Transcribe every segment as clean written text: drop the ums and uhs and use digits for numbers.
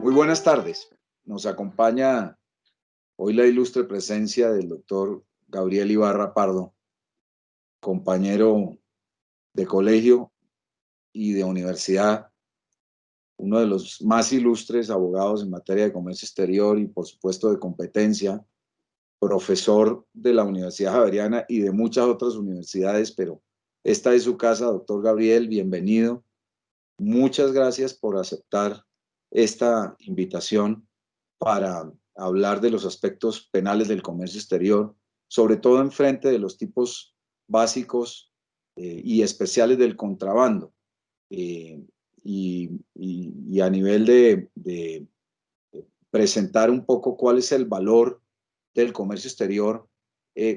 Muy buenas tardes. Nos acompaña hoy la ilustre presencia del doctor Gabriel Ibarra Pardo, compañero de colegio y de universidad, uno de los más ilustres abogados en materia de comercio exterior y, por supuesto, de competencia, profesor de la Universidad Javeriana y de muchas otras universidades, pero esta es su casa, doctor Gabriel, bienvenido. Muchas gracias por aceptar esta invitación para hablar de los aspectos penales del comercio exterior, sobre todo en frente de los tipos básicos y especiales del contrabando, y a nivel de presentar un poco cuál es el valor del comercio exterior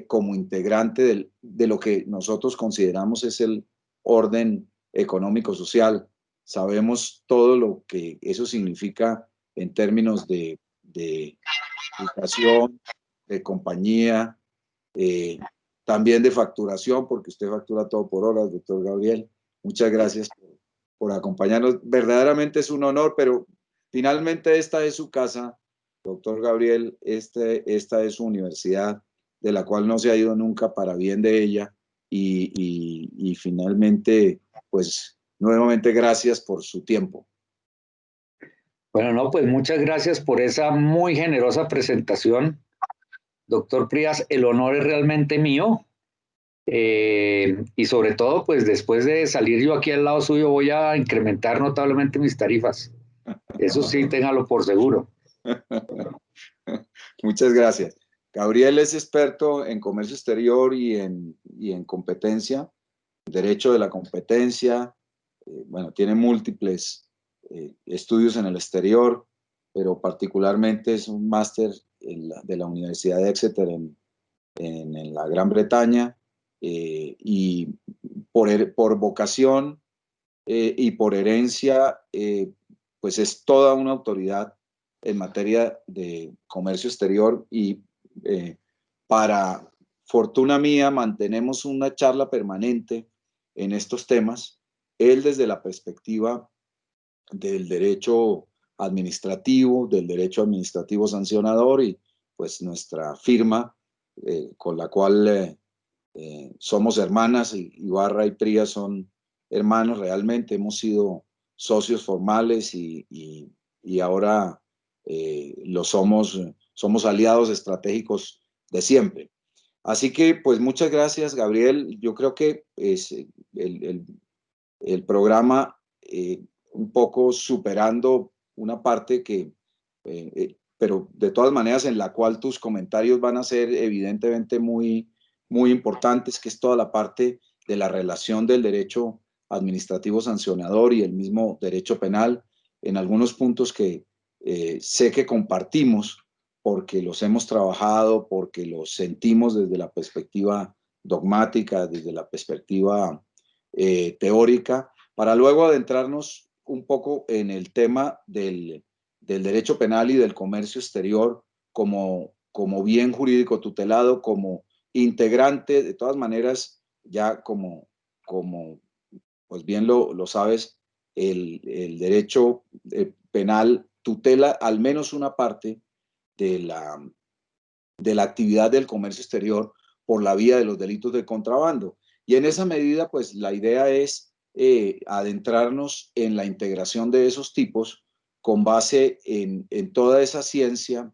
como integrante de lo que nosotros consideramos es el orden económico-social. Sabemos todo lo que eso significa en términos de educación, de compañía, también de facturación, porque usted factura todo por horas, doctor Gabriel. Muchas gracias por acompañarnos. Verdaderamente es un honor, pero finalmente esta es su casa, doctor Gabriel. Esta es su universidad, de la cual no se ha ido nunca para bien de ella. Y finalmente, pues nuevamente gracias por su tiempo. Bueno, no, pues muchas gracias por esa muy generosa presentación, doctor Prías. El honor es realmente mío. Y sobre todo, pues después de salir yo aquí al lado suyo, voy a incrementar notablemente mis tarifas. Eso sí, téngalo por seguro. Muchas gracias. Gabriel es experto en comercio exterior y en competencia, derecho de la competencia. Bueno, tiene múltiples estudios en el exterior, pero particularmente es un máster de la Universidad de Exeter en la Gran Bretaña, y por vocación y por herencia, pues es toda una autoridad en materia de comercio exterior y para fortuna mía mantenemos una charla permanente en estos temas, él desde la perspectiva del derecho administrativo sancionador, y pues nuestra firma con la cual somos hermanas, Ibarra y Prías son hermanos realmente, hemos sido socios formales y ahora somos aliados estratégicos de siempre. Así que pues muchas gracias, Gabriel. Yo creo que es el programa, un poco superando una parte pero de todas maneras en la cual tus comentarios van a ser evidentemente muy, muy importantes, que es toda la parte de la relación del derecho administrativo sancionador y el mismo derecho penal, en algunos puntos que sé que compartimos porque los hemos trabajado, porque los sentimos desde la perspectiva dogmática, desde la perspectiva teórica, para luego adentrarnos un poco en el tema del derecho penal y del comercio exterior como bien jurídico tutelado, como integrante, de todas maneras, ya como pues bien lo sabes, el derecho penal tutela al menos una parte de la actividad del comercio exterior por la vía de los delitos de contrabando. Y en esa medida, pues la idea es adentrarnos en la integración de esos tipos con base en toda esa ciencia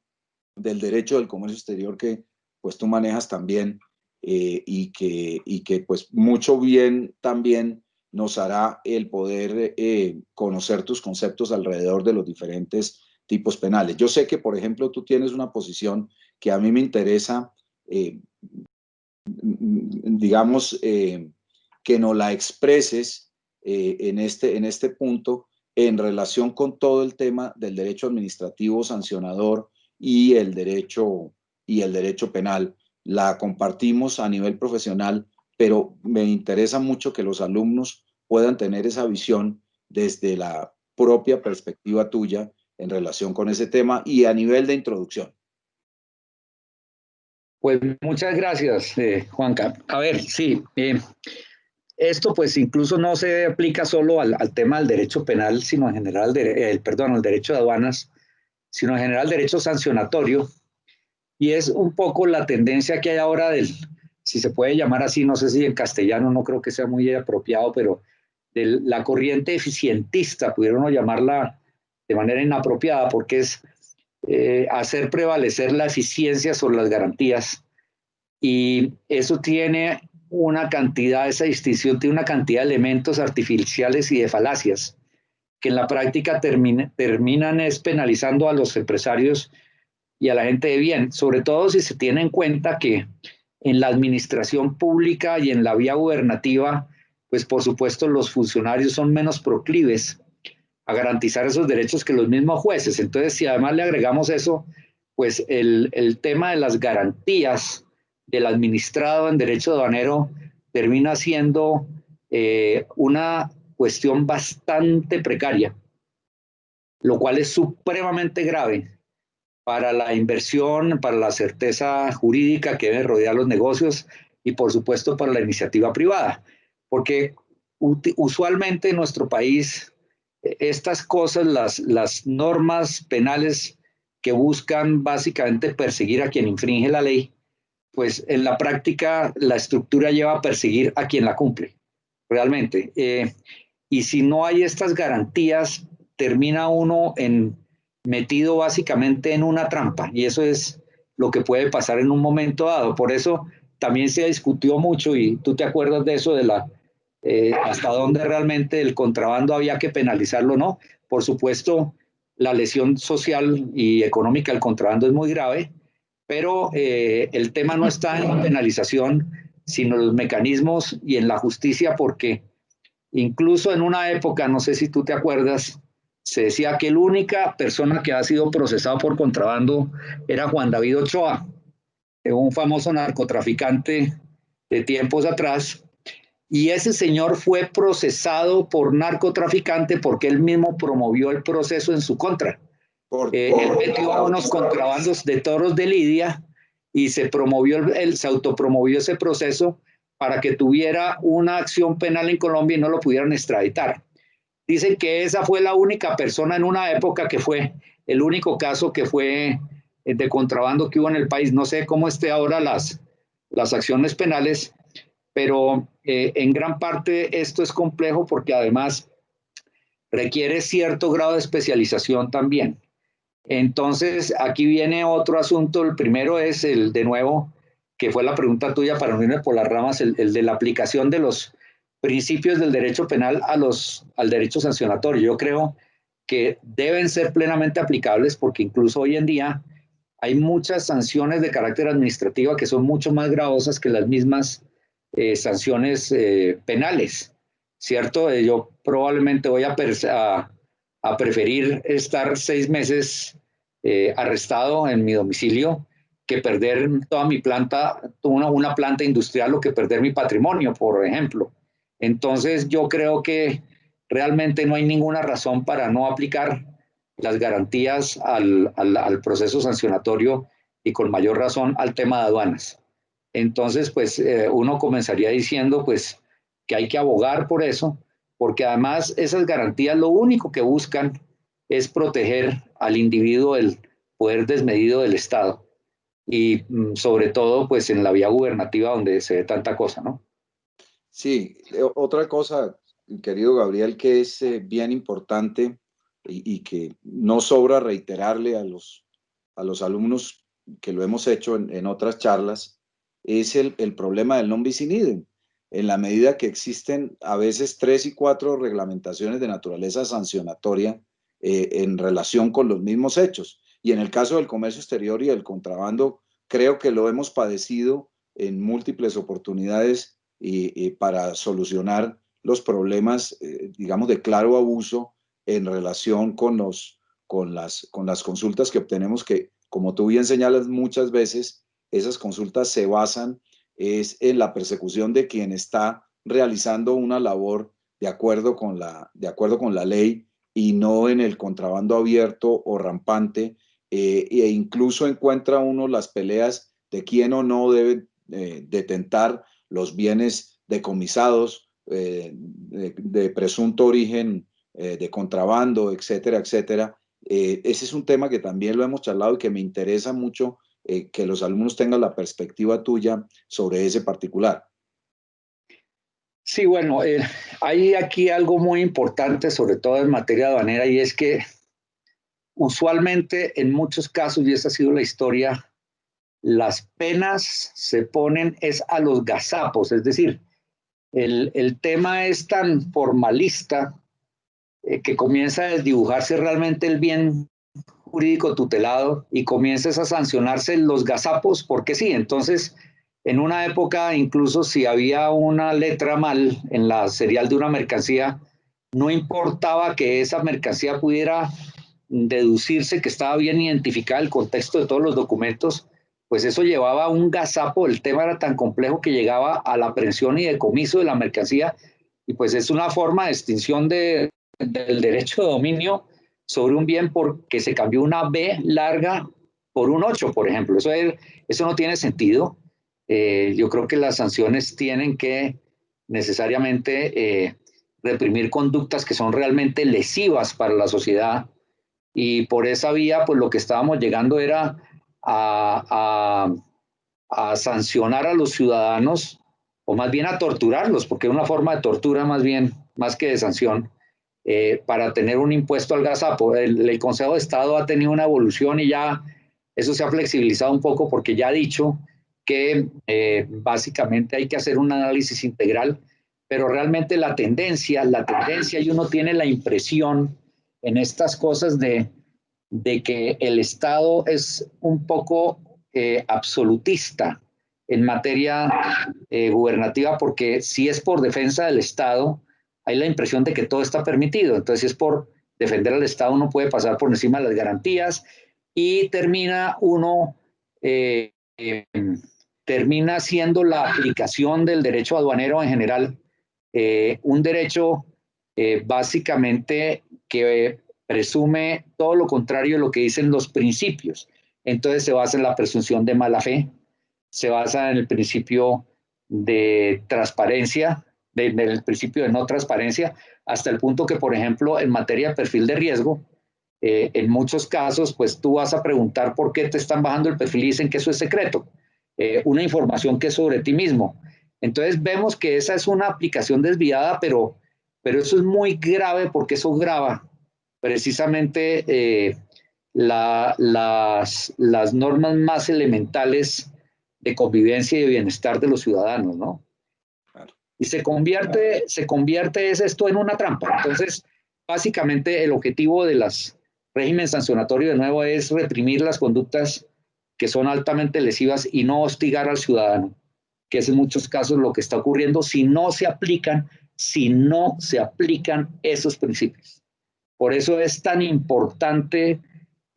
del derecho del comercio exterior que pues tú manejas también, y que pues mucho bien también nos hará el poder conocer tus conceptos alrededor de los diferentes tipos penales. Yo sé que, por ejemplo, tú tienes una posición que a mí me interesa, digamos, que nos la expreses en este punto en relación con todo el tema del derecho administrativo sancionador y el derecho penal. La compartimos a nivel profesional, pero me interesa mucho que los alumnos puedan tener esa visión desde la propia perspectiva tuya en relación con ese tema y a nivel de introducción. Pues muchas gracias, Juanca. A ver, sí, esto pues incluso no se aplica solo al tema del derecho penal, sino en general al derecho de aduanas, sino en general derecho sancionatorio, y es un poco la tendencia que hay ahora del, si se puede llamar así, no sé si en castellano no creo que sea muy apropiado, pero de la corriente eficientista, pudieron llamarla de manera inapropiada, porque es hacer prevalecer la eficiencia sobre las garantías, y eso tiene una cantidad, esa distinción tiene una cantidad de elementos artificiales y de falacias, que en la práctica terminan es penalizando a los empresarios y a la gente de bien, sobre todo si se tiene en cuenta que en la administración pública y en la vía gubernativa, pues por supuesto los funcionarios son menos proclives a garantizar esos derechos que los mismos jueces. Entonces, si además le agregamos eso, pues el tema de las garantías del administrado en derecho aduanero termina siendo una cuestión bastante precaria, lo cual es supremamente grave para la inversión, para la certeza jurídica que debe rodear los negocios y por supuesto para la iniciativa privada, porque usualmente en nuestro país estas cosas, las normas penales que buscan básicamente perseguir a quien infringe la ley, pues en la práctica la estructura lleva a perseguir a quien la cumple, realmente. Y si no hay estas garantías, termina uno metido básicamente en una trampa, y eso es lo que puede pasar en un momento dado. Por eso también se discutió mucho, y tú te acuerdas de eso, de hasta dónde realmente el contrabando había que penalizarlo o no. Por supuesto, la lesión social y económica del contrabando es muy grave, pero el tema no está en la penalización, sino en los mecanismos y en la justicia, porque incluso en una época, no sé si tú te acuerdas, se decía que la única persona que ha sido procesado por contrabando era Juan David Ochoa, un famoso narcotraficante de tiempos atrás, y ese señor fue procesado por narcotraficante porque él mismo promovió el proceso en su contra. Él metió a unos contrabandos de toros de Lidia y se autopromovió ese proceso para que tuviera una acción penal en Colombia y no lo pudieran extraditar. Dicen que esa fue la única persona en una época, que fue el único caso que fue de contrabando que hubo en el país. No sé cómo esté ahora las acciones penales, pero en gran parte esto es complejo porque además requiere cierto grado de especialización también. Entonces, aquí viene otro asunto. El primero es el, de nuevo, que fue la pregunta tuya para no irme por las ramas, el de la aplicación de los principios del derecho penal al derecho sancionatorio. Yo creo que deben ser plenamente aplicables, porque incluso hoy en día hay muchas sanciones de carácter administrativo que son mucho más gravosas que las mismas sanciones penales, ¿cierto? Yo probablemente voy a preferir estar 6 meses arrestado en mi domicilio que perder toda mi planta, una planta industrial, o que perder mi patrimonio, por ejemplo. Entonces yo creo que realmente no hay ninguna razón para no aplicar las garantías al proceso sancionatorio, y con mayor razón al tema de aduanas. Entonces, pues uno comenzaría diciendo pues que hay que abogar por eso, porque además esas garantías lo único que buscan es proteger al individuo del poder desmedido del Estado, y sobre todo pues en la vía gubernativa donde se ve tanta cosa, ¿no? Sí, otra cosa, querido Gabriel, que es bien importante y que no sobra reiterarle a los alumnos que lo hemos hecho en otras charlas, es el problema del non bis in idem. En la medida que existen a veces 3 y 4 reglamentaciones de naturaleza sancionatoria en relación con los mismos hechos. Y en el caso del comercio exterior y del contrabando, creo que lo hemos padecido en múltiples oportunidades y para solucionar los problemas, digamos, de claro abuso en relación con las consultas que obtenemos, que, como tú bien señalas, muchas veces esas consultas se basan en la persecución de quien está realizando una labor de acuerdo con la ley, y no en el contrabando abierto o rampante, e incluso encuentra uno las peleas de quién o no debe detentar los bienes decomisados de presunto origen de contrabando, etcétera, etcétera. ese es un tema que también lo hemos charlado y que me interesa mucho que los alumnos tengan la perspectiva tuya sobre ese particular. Sí, bueno, hay aquí algo muy importante, sobre todo en materia aduanera, y es que usualmente en muchos casos, y esa ha sido la historia, las penas se ponen es a los gazapos, es decir, el tema es tan formalista que comienza a desdibujarse realmente el bien jurídico tutelado y comienzas a sancionarse los gazapos, porque sí, entonces en una época incluso si había una letra mal en la serial de una mercancía, no importaba que esa mercancía pudiera deducirse que estaba bien identificada el contexto de todos los documentos, pues eso llevaba a un gazapo, el tema era tan complejo que llegaba a la aprehensión y decomiso de la mercancía, y pues es una forma de extinción del derecho de dominio sobre un bien porque se cambió una B larga por un 8, por ejemplo. Eso no tiene sentido. Yo creo que las sanciones tienen que necesariamente reprimir conductas que son realmente lesivas para la sociedad, y por esa vía, pues lo que estábamos llegando era a sancionar a los ciudadanos, o más bien a torturarlos, porque es una forma de tortura más bien, más que de sanción, para tener un impuesto al gazapo. El Consejo de Estado ha tenido una evolución y ya eso se ha flexibilizado un poco porque ya ha dicho que básicamente hay que hacer un análisis integral, pero realmente la tendencia, y uno tiene la impresión en estas cosas de que el Estado es un poco absolutista en materia gubernativa, porque si es por defensa del Estado, hay la impresión de que todo está permitido. Entonces, si es por defender al Estado, uno puede pasar por encima de las garantías y termina uno, eh, termina siendo la aplicación del derecho aduanero en general un derecho básicamente que presume todo lo contrario de lo que dicen los principios. Entonces se basa en la presunción de mala fe, se basa en el principio de transparencia, del principio de no transparencia, hasta el punto que, por ejemplo, en materia de perfil de riesgo, en muchos casos, pues tú vas a preguntar por qué te están bajando el perfil y dicen que eso es secreto, una información que es sobre ti mismo. Entonces vemos que esa es una aplicación desviada, pero eso es muy grave porque eso grava precisamente las normas más elementales de convivencia y de bienestar de los ciudadanos, ¿no? Claro. Y se convierte esto en una trampa. Entonces, básicamente el objetivo de los regímenes sancionatorios de nuevo es reprimir las conductas que son altamente lesivas y no hostigar al ciudadano, que es en muchos casos lo que está ocurriendo si no se aplican esos principios. Por eso es tan importante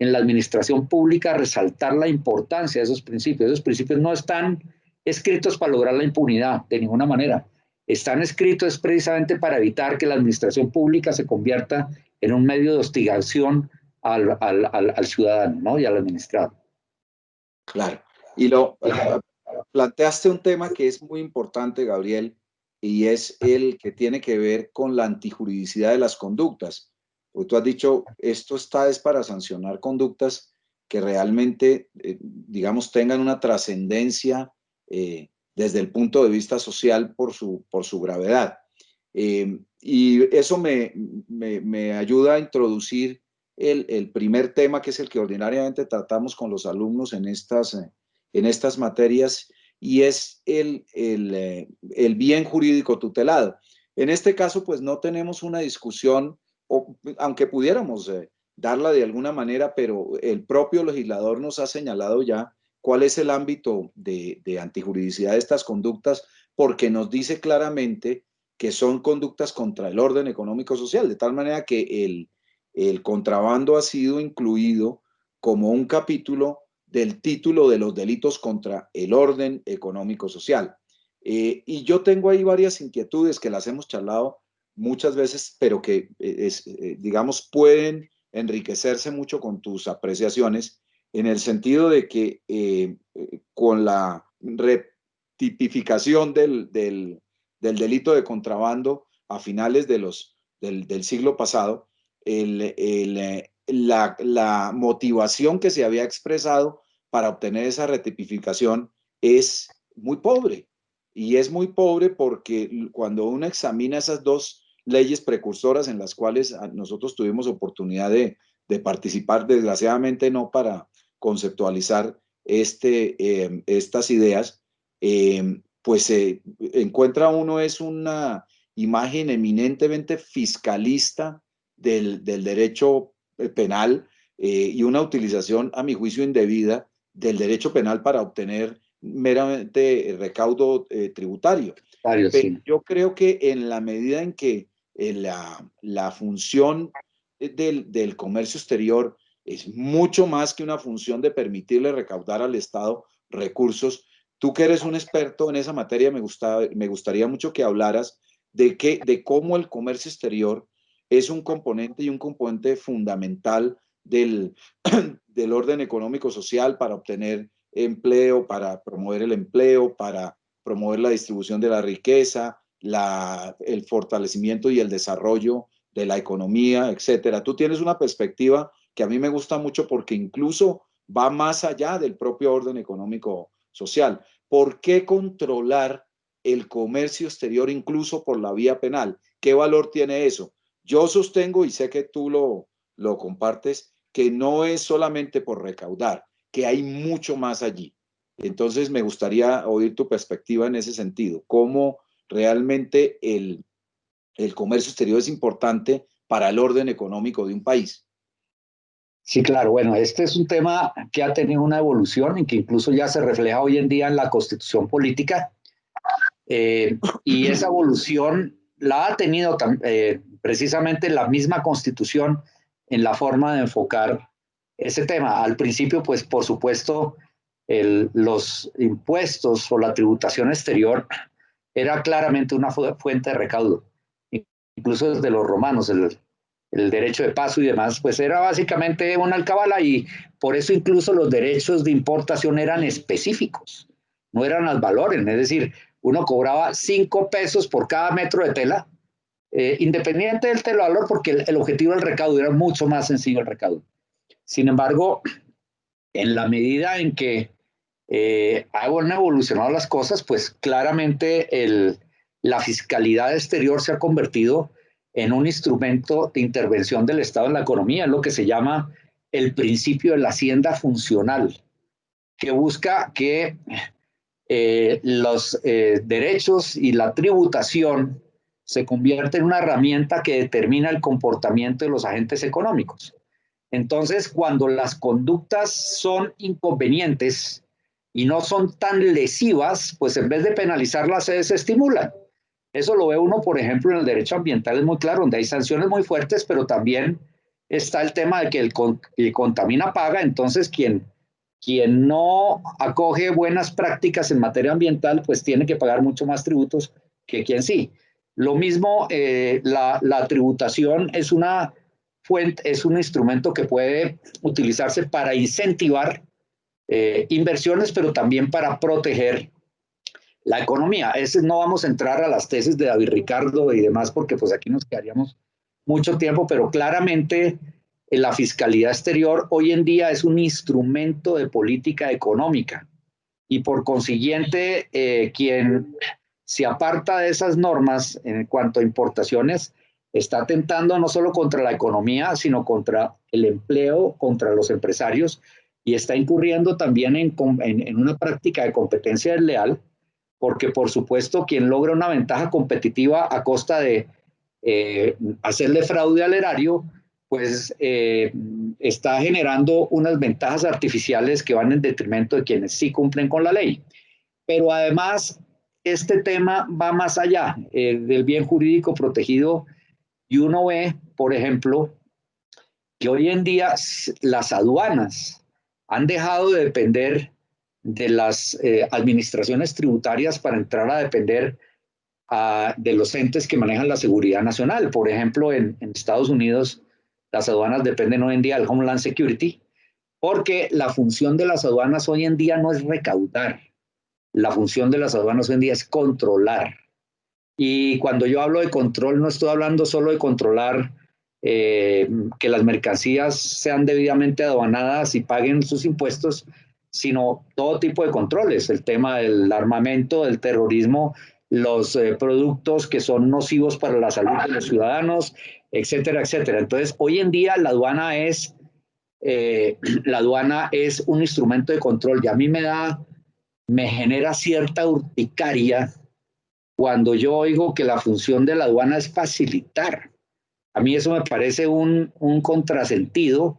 en la administración pública resaltar la importancia de esos principios. Esos principios no están escritos para lograr la impunidad de ninguna manera. Están escritos precisamente para evitar que la administración pública se convierta en un medio de hostigación al ciudadano, ¿no? Y al administrado. Claro. Y planteaste un tema que es muy importante, Gabriel, y es el que tiene que ver con la antijuridicidad de las conductas. Porque tú has dicho, esto es para sancionar conductas que realmente, digamos, tengan una trascendencia desde el punto de vista social por su gravedad. Y eso me ayuda a introducir el primer tema, que es el que ordinariamente tratamos con los alumnos en estas materias, y es el bien jurídico tutelado. En este caso, pues no tenemos una discusión, aunque pudiéramos darla de alguna manera, pero el propio legislador nos ha señalado ya cuál es el ámbito de antijuridicidad de estas conductas, porque nos dice claramente que son conductas contra el orden económico-social, de tal manera que el contrabando ha sido incluido como un capítulo del título de los delitos contra el orden económico-social. Y yo tengo ahí varias inquietudes que las hemos charlado muchas veces, pero que, digamos, pueden enriquecerse mucho con tus apreciaciones, en el sentido de que con la retipificación del delito de contrabando a finales del siglo pasado, la motivación que se había expresado para obtener esa retipificación es muy pobre. Y es muy pobre porque cuando uno examina esas dos leyes precursoras en las cuales nosotros tuvimos oportunidad de participar, desgraciadamente no para conceptualizar estas ideas, pues encuentra uno es una imagen eminentemente fiscalista del derecho penal y una utilización, a mi juicio, indebida del derecho penal para obtener meramente recaudo tributario. Pero Sí. yo creo que en la medida en que la función del comercio exterior es mucho más que una función de permitirle recaudar al Estado recursos, tú que eres un experto en esa materia, me gustaría mucho que hablaras de cómo el comercio exterior es un componente y un componente fundamental del orden económico-social para obtener empleo, para promover el empleo, para promover la distribución de la riqueza, el fortalecimiento y el desarrollo de la economía, etcétera. Tú tienes una perspectiva que a mí me gusta mucho porque incluso va más allá del propio orden económico social. ¿Por qué controlar el comercio exterior incluso por la vía penal? ¿Qué valor tiene eso? Yo sostengo, y sé que tú lo compartes, que no es solamente por recaudar, que hay mucho más allí. Entonces me gustaría oír tu perspectiva en ese sentido, cómo realmente el comercio exterior es importante para el orden económico de un país. Sí, claro. Bueno, este es un tema que ha tenido una evolución y que incluso ya se refleja hoy en día en la constitución política. Y esa evolución la ha tenido precisamente la misma constitución en la forma de enfocar ese tema. Al principio, pues, por supuesto, los impuestos o la tributación exterior era claramente una fuente de recaudo. Incluso desde los romanos, el derecho de paso y demás, pues era básicamente una alcabala y por eso incluso los derechos de importación eran específicos, no eran al valores, es decir, uno cobraba 5 pesos por cada metro de tela, independiente del telovalor, porque el objetivo del recaudo era mucho más sencillo el recaudo. Sin embargo, en la medida en que han evolucionado las cosas, pues claramente la fiscalidad exterior se ha convertido en un instrumento de intervención del Estado en la economía, lo que se llama el principio de la hacienda funcional, que busca que los derechos y la tributación se convierten en una herramienta que determina el comportamiento de los agentes económicos. Entonces, cuando las conductas son inconvenientes y no son tan lesivas, pues en vez de penalizarlas se desestimulan. Eso lo ve uno, por ejemplo, en el derecho ambiental, es muy claro, donde hay sanciones muy fuertes, pero también está el tema de que el contamina paga, entonces quien no acoge buenas prácticas en materia ambiental, pues tiene que pagar mucho más tributos que quien sí. Lo mismo, la tributación es una fuente, es un instrumento que puede utilizarse para incentivar inversiones, pero también para proteger la economía. No vamos a entrar a las tesis de David Ricardo y demás, porque pues aquí nos quedaríamos mucho tiempo, pero claramente la fiscalidad exterior hoy en día es un instrumento de política económica y por consiguiente quien se aparta de esas normas en cuanto a importaciones está atentando no solo contra la economía, sino contra el empleo, contra los empresarios y está incurriendo también en una práctica de competencia desleal, porque por supuesto quien logra una ventaja competitiva a costa de hacerle fraude al erario, pues está generando unas ventajas artificiales que van en detrimento de quienes sí cumplen con la ley. Pero además, este tema va más allá del bien jurídico protegido y uno ve, por ejemplo, que hoy en día las aduanas han dejado de depender de las administraciones tributarias para entrar a depender de los entes que manejan la seguridad nacional. Por ejemplo, en Estados Unidos, las aduanas dependen hoy en día del Homeland Security, porque la función de las aduanas hoy en día no es recaudar, la función de las aduanas hoy en día es controlar. Y cuando yo hablo de control, no estoy hablando solo de controlar que las mercancías sean debidamente aduanadas y paguen sus impuestos, sino todo tipo de controles, el tema del armamento, del terrorismo, los productos que son nocivos para la salud de los ciudadanos, etcétera, etcétera. Entonces, hoy en día la aduana es un instrumento de control y a mí me genera cierta urticaria cuando yo oigo que la función de la aduana es facilitar. A mí eso me parece un contrasentido,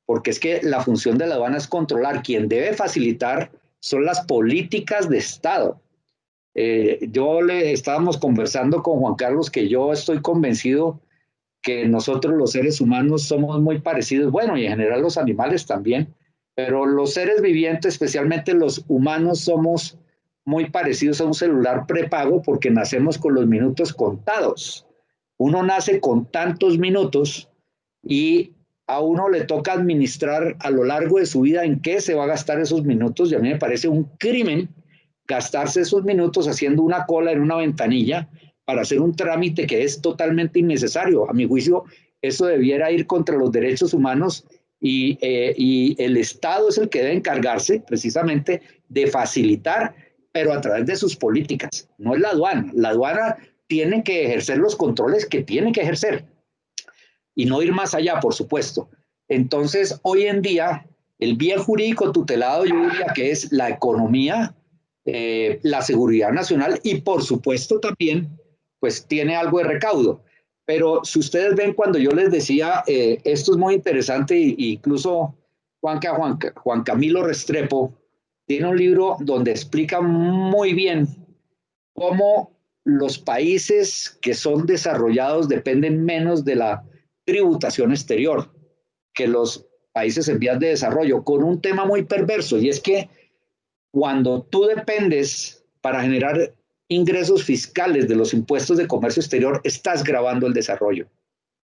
porque es que la función de la aduana es controlar. Quien debe facilitar son las políticas de Estado. Estábamos conversando con Juan Carlos que yo estoy convencido que nosotros los seres humanos somos muy parecidos, bueno, y en general los animales también, pero los seres vivientes, especialmente los humanos, somos muy parecidos a un celular prepago porque nacemos con los minutos contados. Uno nace con tantos minutos y a uno le toca administrar a lo largo de su vida en qué se va a gastar esos minutos, y a mí me parece un crimen gastarse esos minutos haciendo una cola en una ventanilla para hacer un trámite que es totalmente innecesario. A mi juicio, eso debiera ir contra los derechos humanos y el Estado es el que debe encargarse precisamente de facilitar, pero a través de sus políticas, no es la aduana. La aduana tiene que ejercer los controles que tiene que ejercer y no ir más allá, por supuesto. Entonces, hoy en día, el bien jurídico tutelado, yo diría que es la economía, la seguridad nacional y, por supuesto, también, pues tiene algo de recaudo. Pero si ustedes ven cuando yo les decía, esto es muy interesante, incluso Juan Camilo Restrepo tiene un libro donde explica muy bien cómo los países que son desarrollados dependen menos de la tributación exterior que los países en vías de desarrollo, con un tema muy perverso, y es que cuando tú dependes para generar ingresos fiscales de los impuestos de comercio exterior, estás grabando el desarrollo,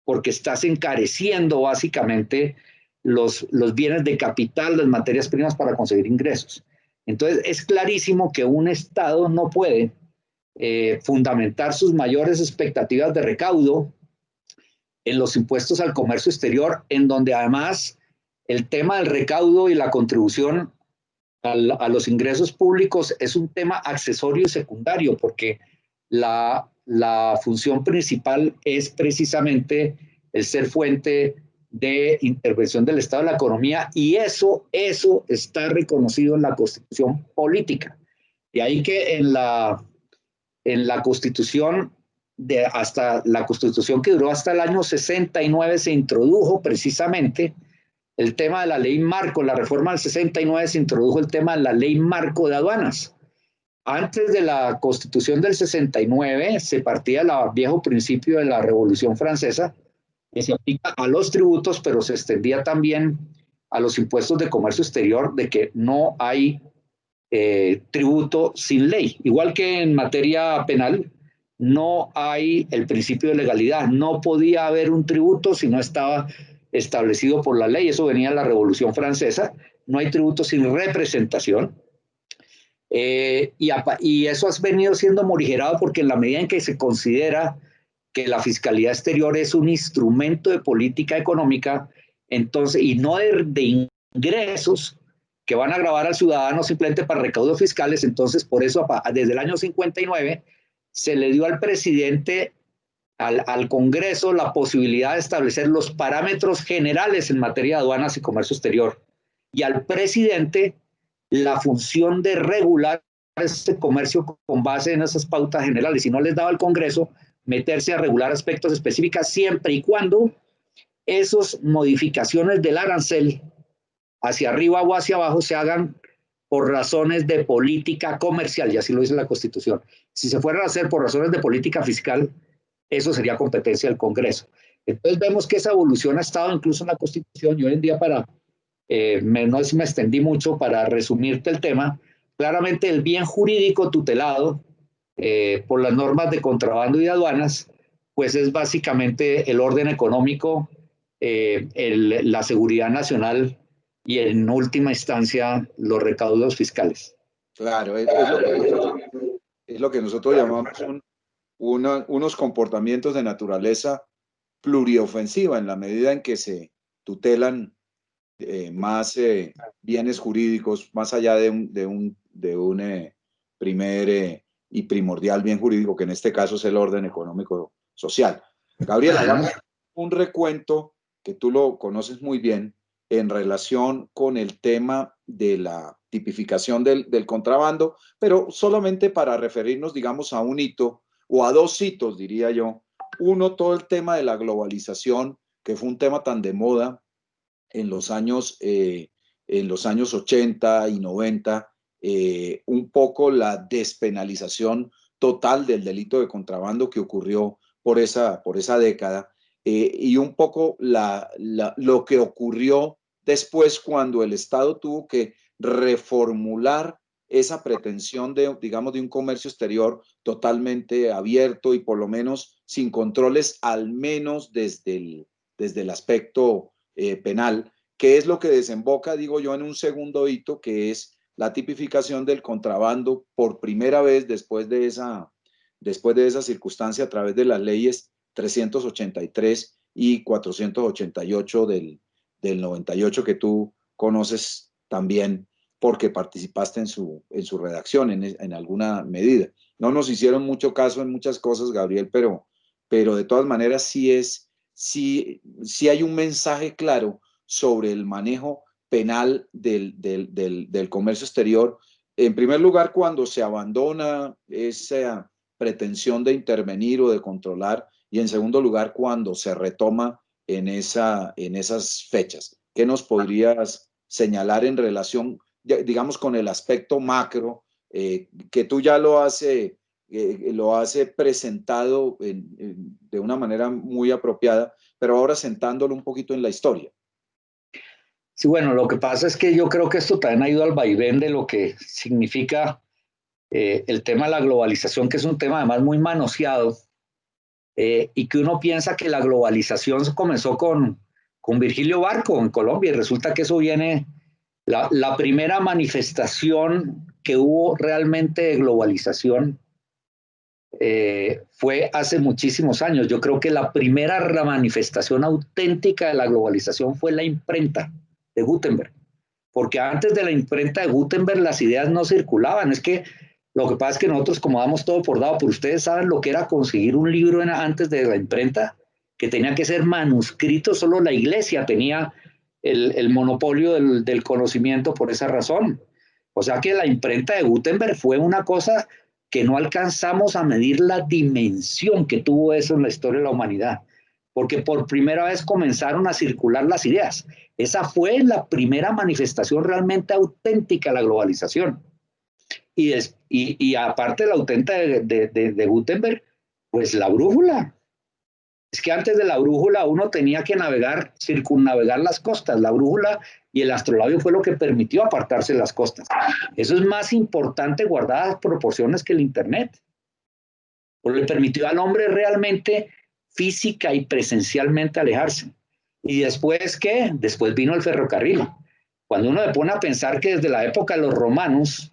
porque estás encareciendo básicamente los bienes de capital, las materias primas para conseguir ingresos. Entonces, es clarísimo que un Estado no puede fundamentar sus mayores expectativas de recaudo en los impuestos al comercio exterior, en donde además el tema del recaudo y la contribución a los ingresos públicos es un tema accesorio y secundario, porque la función principal es precisamente el ser fuente de intervención del Estado en la economía, y eso está reconocido en la Constitución política. Y ahí que en la Constitución hasta la Constitución que duró hasta el año 69 se introdujo precisamente el tema de la ley marco. La reforma del 69 se introdujo el tema de la ley marco de aduanas. Antes de la Constitución del 69 se partía del viejo principio de la Revolución Francesa, que se aplica a los tributos, pero se extendía también a los impuestos de comercio exterior, de que no hay tributo sin ley. Igual que en materia penal, no hay el principio de legalidad. No podía haber un tributo si no estaba establecido por la ley. Eso venía de la Revolución Francesa. No hay tributo sin representación. Y eso ha venido siendo morigerado porque en la medida en que se considera que la fiscalidad exterior es un instrumento de política económica, entonces, y no de ingresos que van a gravar al ciudadano simplemente para recaudos fiscales, entonces por eso desde el año 59 se le dio al presidente, al Congreso, la posibilidad de establecer los parámetros generales en materia de aduanas y comercio exterior, y al presidente la función de regular este comercio con base en esas pautas generales, y no les daba al Congreso meterse a regular aspectos específicos siempre y cuando esas modificaciones del arancel hacia arriba o hacia abajo se hagan por razones de política comercial, y así lo dice la Constitución. Si se fueran a hacer por razones de política fiscal, eso sería competencia del Congreso. Entonces vemos que esa evolución ha estado incluso en la Constitución, y hoy en día no me extendí mucho para resumirte el tema. Claramente el bien jurídico tutelado por las normas de contrabando y de aduanas, pues es básicamente el orden económico, la seguridad nacional y en última instancia los recaudos fiscales. Claro, es lo que nosotros llamamos unos comportamientos de naturaleza pluriofensiva en la medida en que se tutelan más bienes jurídicos, más allá de un primer y primordial bien jurídico, que en este caso es el orden económico social. Gabriel, hagamos un recuento que tú lo conoces muy bien en relación con el tema de la tipificación del contrabando, pero solamente para referirnos, digamos, a un hito o a dos hitos, diría yo. Uno, todo el tema de la globalización, que fue un tema tan de moda en los años 80 y 90, un poco la despenalización total del delito de contrabando que ocurrió por esa década, y un poco lo que ocurrió después cuando el Estado tuvo que reformular esa pretensión de, digamos, de un comercio exterior totalmente abierto y por lo menos sin controles, al menos desde el aspecto penal, que es lo que desemboca, digo yo, en un segundo hito, que es la tipificación del contrabando por primera vez después de esa circunstancia a través de las leyes 383 y 488 del 98, que tú conoces también porque participaste en su redacción en alguna medida. No nos hicieron mucho caso en muchas cosas, Gabriel, pero de todas maneras sí hay un mensaje claro sobre el manejo penal del comercio exterior. En primer lugar, cuando se abandona esa pretensión de intervenir o de controlar, y en segundo lugar, cuando se retoma en esas fechas. ¿Qué nos podrías señalar en relación, digamos, con el aspecto macro, que tú ya lo has presentado de una manera muy apropiada, pero ahora sentándolo un poquito en la historia? Sí, bueno, lo que pasa es que yo creo que esto también ha ido al vaivén de lo que significa el tema de la globalización, que es un tema además muy manoseado, y que uno piensa que la globalización comenzó con Virgilio Barco en Colombia, y resulta que eso viene, la primera manifestación que hubo realmente de globalización fue hace muchísimos años. Yo creo que la primera manifestación auténtica de la globalización fue la imprenta de Gutenberg, porque antes de la imprenta de Gutenberg las ideas no circulaban. Es que lo que pasa es que nosotros, como damos todo por dado, pero ustedes saben lo que era conseguir un libro antes de la imprenta, que tenía que ser manuscrito. Solo la iglesia tenía el monopolio del conocimiento por esa razón. O sea que la imprenta de Gutenberg fue una cosa que no alcanzamos a medir la dimensión que tuvo eso en la historia de la humanidad, porque por primera vez comenzaron a circular las ideas. Esa fue la primera manifestación realmente auténtica de la globalización. Y aparte de la auténtica de Gutenberg, pues la brújula. Es que antes de la brújula uno tenía que circunnavegar las costas. La brújula y el astrolabio fue lo que permitió apartarse de las costas. Eso es más importante, guardadas proporciones, que el Internet. Pues le permitió al hombre realmente física y presencialmente alejarse. ¿Y después qué? Después vino el ferrocarril. Cuando uno se pone a pensar que desde la época de los romanos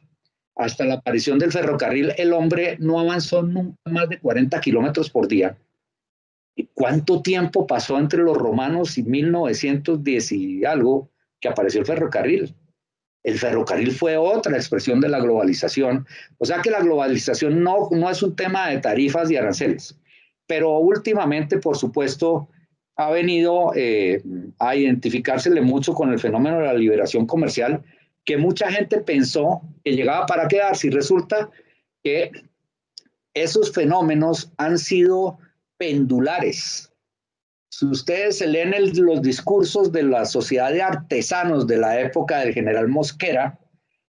hasta la aparición del ferrocarril, el hombre no avanzó nunca más de 40 kilómetros por día. ¿Y cuánto tiempo pasó entre los romanos y 1910 y algo que apareció el ferrocarril? El ferrocarril fue otra expresión de la globalización. O sea que la globalización no es un tema de tarifas y aranceles, pero últimamente, por supuesto, ha venido a identificársele mucho con el fenómeno de la liberación comercial, que mucha gente pensó que llegaba para quedarse, y resulta que esos fenómenos han sido pendulares. Si ustedes se leen los discursos de la Sociedad de Artesanos de la época del general Mosquera,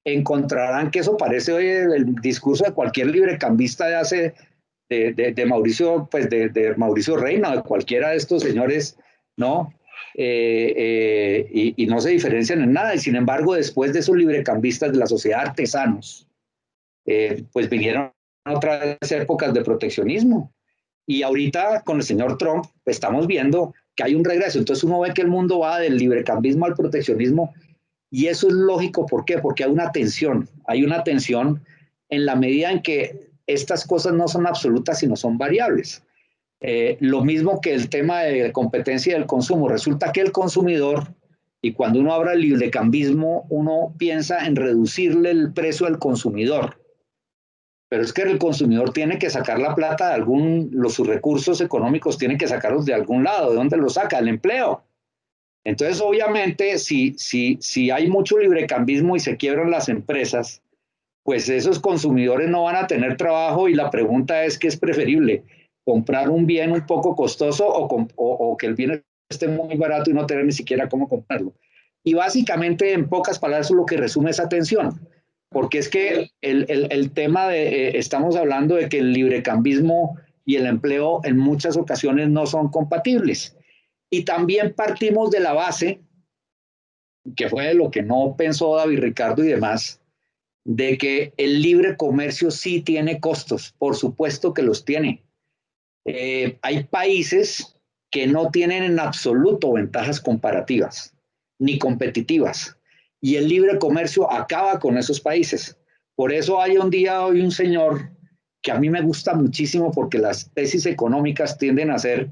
encontrarán que eso parece hoy el discurso de cualquier librecambista de Mauricio, pues de Mauricio Reina o de cualquiera de estos señores, ¿no? Y no se diferencian en nada. Y sin embargo, después de esos librecambistas de la Sociedad de Artesanos, pues vinieron otras épocas de proteccionismo. Y ahorita con el señor Trump estamos viendo que hay un regreso. Entonces uno ve que el mundo va del librecambismo al proteccionismo, y eso es lógico. ¿Por qué? Porque hay una tensión en la medida en que estas cosas no son absolutas, sino son variables. Lo mismo que el tema de competencia del consumo. Resulta que el consumidor, y cuando uno habla de librecambismo, uno piensa en reducirle el precio al consumidor. Pero es que el consumidor tiene que sacar la plata de sus recursos económicos tienen que sacarlos de algún lado. ¿De dónde los saca? El empleo. Entonces, obviamente, si hay mucho librecambismo y se quiebran las empresas, pues esos consumidores no van a tener trabajo y la pregunta es ¿qué es preferible? ¿Comprar un bien un poco costoso o que el bien esté muy barato y no tener ni siquiera cómo comprarlo? Y básicamente, en pocas palabras, es lo que resume esa tensión. Porque es que el tema estamos hablando de que el librecambismo y el empleo en muchas ocasiones no son compatibles. Y también partimos de la base, que fue de lo que no pensó David Ricardo y demás, de que el libre comercio sí tiene costos, por supuesto que los tiene. Hay países que no tienen en absoluto ventajas comparativas ni competitivas y el libre comercio acaba con esos países. Por eso hay hoy un señor que a mí me gusta muchísimo porque las tesis económicas tienden a ser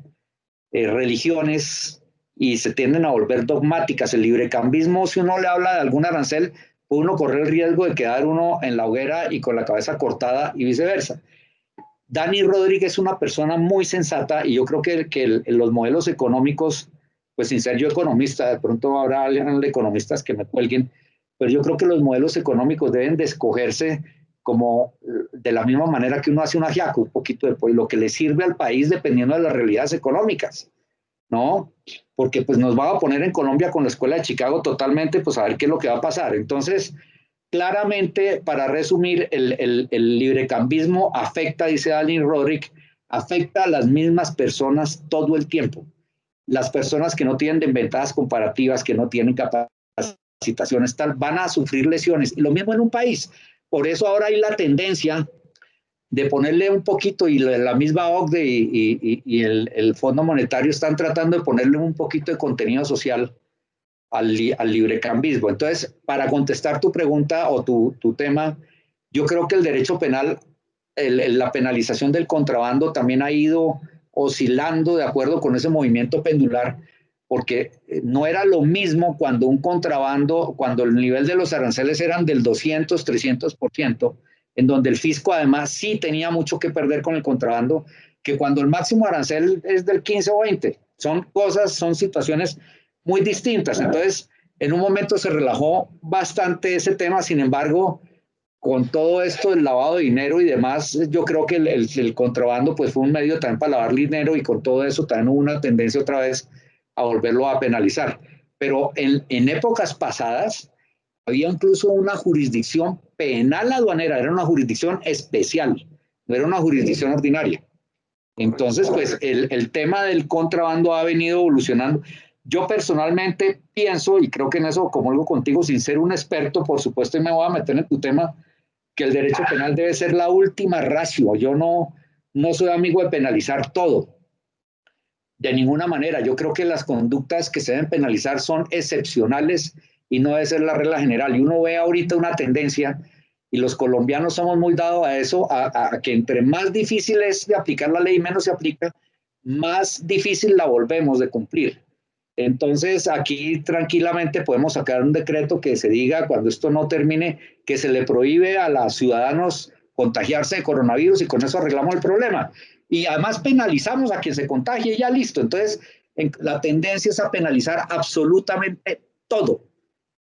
religiones y se tienden a volver dogmáticas. El librecambismo, si uno le habla de algún arancel, puede uno correr el riesgo de quedar uno en la hoguera y con la cabeza cortada y viceversa. Dani Rodríguez es una persona muy sensata y yo creo que los modelos económicos, pues sin ser yo economista, de pronto habrá economistas que me cuelguen, pero yo creo que los modelos económicos deben de escogerse como de la misma manera que uno hace un ajiaco, un poquito de lo que le sirve al país dependiendo de las realidades económicas, ¿no? Porque pues nos va a poner en Colombia con la Escuela de Chicago totalmente, pues a ver qué es lo que va a pasar. Entonces, claramente, para resumir, el librecambismo afecta, dice Dani Rodríguez, afecta a las mismas personas todo el tiempo. Las personas que no tienen ventajas comparativas, que no tienen capacitaciones, tal, van a sufrir lesiones. Y lo mismo en un país. Por eso ahora hay la tendencia de ponerle un poquito, y la misma OCDE y el Fondo Monetario están tratando de ponerle un poquito de contenido social al librecambismo. Entonces, para contestar tu pregunta o tu tema, yo creo que el derecho penal, la penalización del contrabando también ha ido oscilando de acuerdo con ese movimiento pendular, porque no era lo mismo cuando un contrabando, cuando el nivel de los aranceles eran del 200, 300%, en donde el fisco además sí tenía mucho que perder con el contrabando, que cuando el máximo arancel es del 15 o 20. Son cosas, son situaciones muy distintas. Entonces, en un momento se relajó bastante ese tema, sin embargo, con todo esto del lavado de dinero y demás, yo creo que el contrabando pues fue un medio también para lavar dinero y con todo eso también hubo una tendencia otra vez a volverlo a penalizar. Pero en épocas pasadas había incluso una jurisdicción penal aduanera, era una jurisdicción especial, no era una jurisdicción ordinaria. Entonces, pues el tema del contrabando ha venido evolucionando. Yo personalmente pienso, y creo que en eso comulgo contigo, sin ser un experto, por supuesto, y me voy a meter en tu tema, que el derecho penal debe ser la última ratio. Yo no soy amigo de penalizar todo, de ninguna manera. Yo creo que las conductas que se deben penalizar son excepcionales y no debe ser la regla general. Y uno ve ahorita una tendencia, y los colombianos somos muy dados a eso, a que entre más difícil es de aplicar la ley, menos se aplica, más difícil la volvemos de cumplir. Entonces, aquí tranquilamente podemos sacar un decreto que se diga, cuando esto no termine, que se le prohíbe a los ciudadanos contagiarse de coronavirus y con eso arreglamos el problema. Y además penalizamos a quien se contagie y ya listo. Entonces, la tendencia es a penalizar absolutamente todo.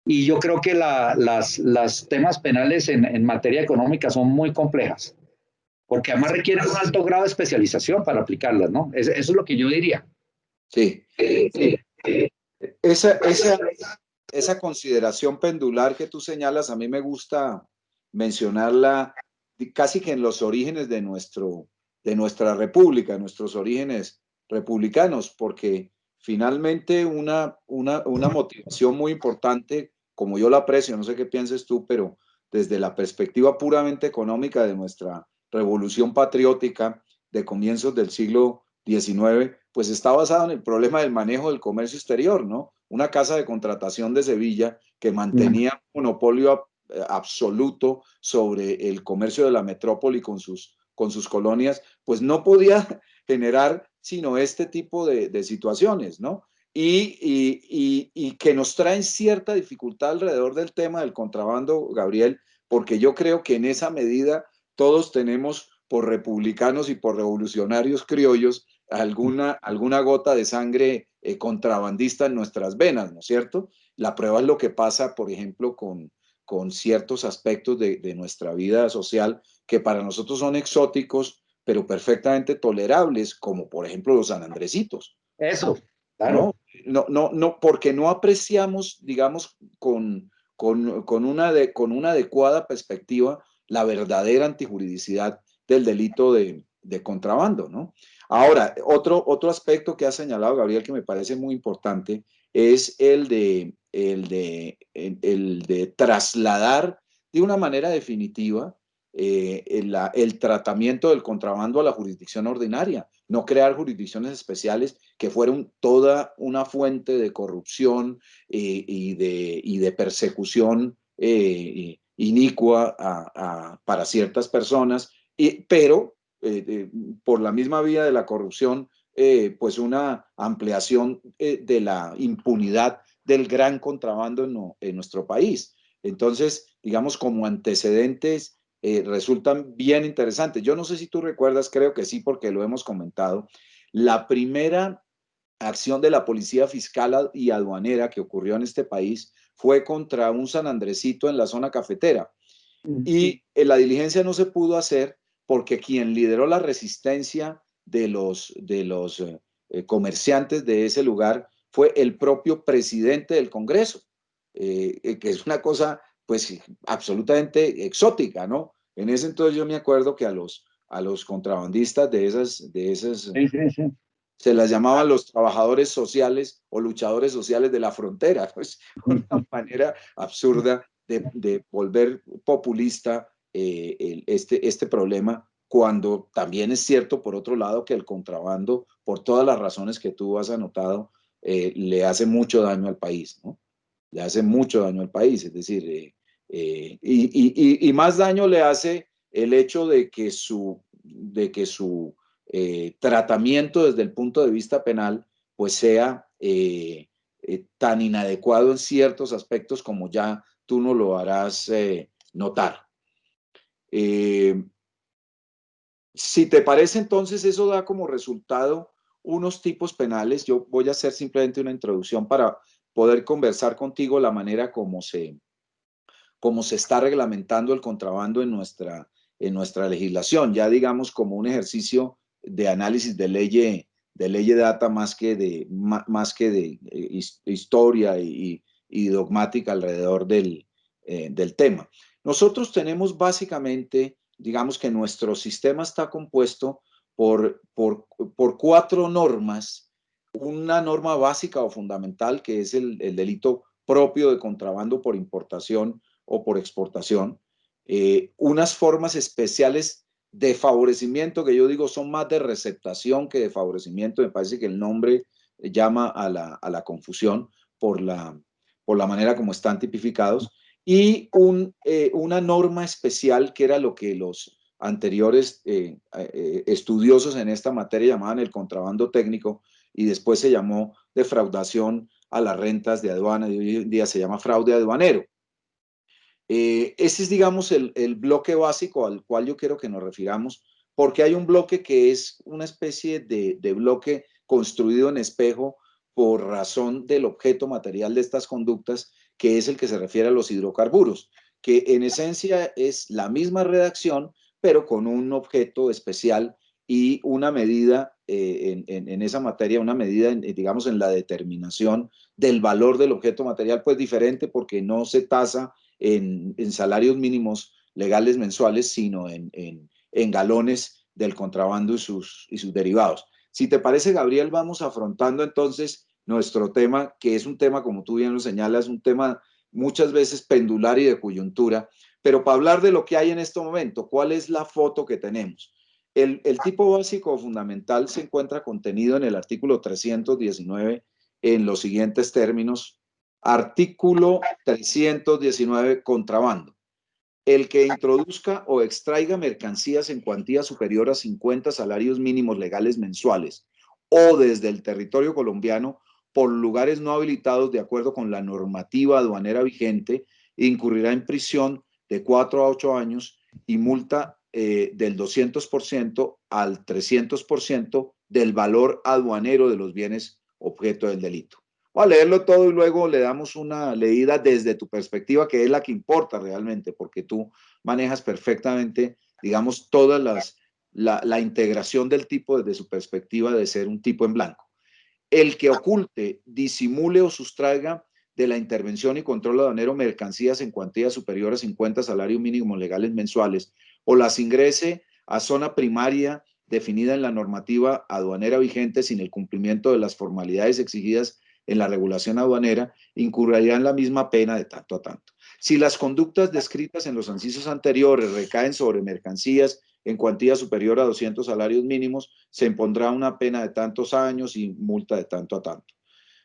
Y yo creo que las temas penales en materia económica son muy complejas, porque además requieren un alto grado de especialización para aplicarlas, ¿no? Eso es lo que yo diría. Sí, sí. Esa consideración pendular que tú señalas, a mí me gusta mencionarla casi que en los orígenes de nuestra república, nuestros orígenes republicanos, porque finalmente una motivación muy importante, como yo la aprecio, no sé qué pienses tú, pero desde la perspectiva puramente económica de nuestra revolución patriótica de comienzos del siglo XIX, pues está basado en el problema del manejo del comercio exterior, ¿no? Una casa de contratación de Sevilla que mantenía un monopolio absoluto sobre el comercio de la metrópoli con sus colonias, pues no podía generar sino este tipo de situaciones, ¿no? Y que nos traen cierta dificultad alrededor del tema del contrabando, Gabriel, porque yo creo que en esa medida todos tenemos, por republicanos y por revolucionarios criollos, alguna gota de sangre contrabandista en nuestras venas, ¿no es cierto? La prueba es lo que pasa, por ejemplo, con ciertos aspectos de nuestra vida social que para nosotros son exóticos, pero perfectamente tolerables, como por ejemplo los sanandresitos. Eso, claro. ¿No? No, porque no apreciamos, digamos, con una adecuada perspectiva la verdadera antijuridicidad del delito de contrabando, ¿no? Ahora, otro aspecto que ha señalado Gabriel que me parece muy importante es el de trasladar de una manera definitiva el tratamiento del contrabando a la jurisdicción ordinaria, no crear jurisdicciones especiales que fueron toda una fuente de corrupción y de persecución inicua para ciertas personas, pero por la misma vía de la corrupción, pues una ampliación de la impunidad del gran contrabando en nuestro país. Entonces, digamos, como antecedentes, resultan bien interesantes. Yo no sé si tú recuerdas, creo que sí, porque lo hemos comentado, la primera acción de la Policía Fiscal y Aduanera que ocurrió en este país fue contra un sanandresito en la zona cafetera. Y la diligencia no se pudo hacer porque quien lideró la resistencia de los comerciantes de ese lugar fue el propio presidente del Congreso, que es una cosa pues absolutamente exótica, ¿no? En ese entonces yo me acuerdo que a los contrabandistas de esas Sí, sí, sí. se las llamaban los trabajadores sociales o luchadores sociales de la frontera. Pues una manera absurda de volver populista este problema, cuando también es cierto, por otro lado, que el contrabando, por todas las razones que tú has anotado, le hace mucho daño al país, ¿no? Le hace mucho daño al país, es decir, y más daño le hace el hecho de que su tratamiento desde el punto de vista penal pues sea tan inadecuado en ciertos aspectos como ya tú no lo harás notar. Eh, si te parece, entonces eso da como resultado unos tipos penales. Yo voy a hacer simplemente una introducción para poder conversar contigo la manera como se está reglamentando el contrabando en nuestra legislación, ya digamos como un ejercicio de análisis de ley data más que de historia y dogmática alrededor del tema. Nosotros tenemos básicamente, digamos que nuestro sistema está compuesto por 4 normas. Una norma básica o fundamental, que es el delito propio de contrabando por importación o por exportación, unas formas especiales de favorecimiento que yo digo son más de receptación que de favorecimiento. Me parece que el nombre llama a la confusión por la manera como están tipificados, y una norma especial que era lo que los anteriores estudiosos en esta materia llamaban el contrabando técnico, y después se llamó defraudación a las rentas de aduana, y hoy en día se llama fraude aduanero. Ese es, digamos, el bloque básico al cual yo quiero que nos refiramos, porque hay un bloque que es una especie de bloque construido en espejo por razón del objeto material de estas conductas, que es el que se refiere a los hidrocarburos, que en esencia es la misma redacción, pero con un objeto especial y una medida en esa materia, una medida, digamos, en la determinación del valor del objeto material, pues diferente, porque no se tasa en salarios mínimos legales mensuales, sino en galones del contrabando y sus derivados. Si te parece, Gabriel, vamos afrontando entonces nuestro tema, que es un tema, como tú bien lo señalas, un tema muchas veces pendular y de coyuntura, pero para hablar de lo que hay en este momento, ¿cuál es la foto que tenemos? El tipo básico o fundamental se encuentra contenido en el artículo 319 en los siguientes términos. Artículo 319, contrabando. El que introduzca o extraiga mercancías en cuantía superior a 50 salarios mínimos legales mensuales o desde el territorio colombiano por lugares no habilitados de acuerdo con la normativa aduanera vigente, incurrirá en prisión de 4 a 8 años y multa del 200% al 300% del valor aduanero de los bienes objeto del delito. Voy a leerlo todo y luego le damos una leída desde tu perspectiva, que es la que importa realmente, porque tú manejas perfectamente, digamos, todas la integración del tipo desde su perspectiva de ser un tipo en blanco. El que oculte, disimule o sustraiga de la intervención y control aduanero mercancías en cuantía superior a 50 salarios mínimos legales mensuales o las ingrese a zona primaria definida en la normativa aduanera vigente sin el cumplimiento de las formalidades exigidas en la regulación aduanera, incurrirá en la misma pena de tanto a tanto. Si las conductas descritas en los incisos anteriores recaen sobre mercancías en cuantía superior a 200 salarios mínimos, se impondrá una pena de tantos años y multa de tanto a tanto.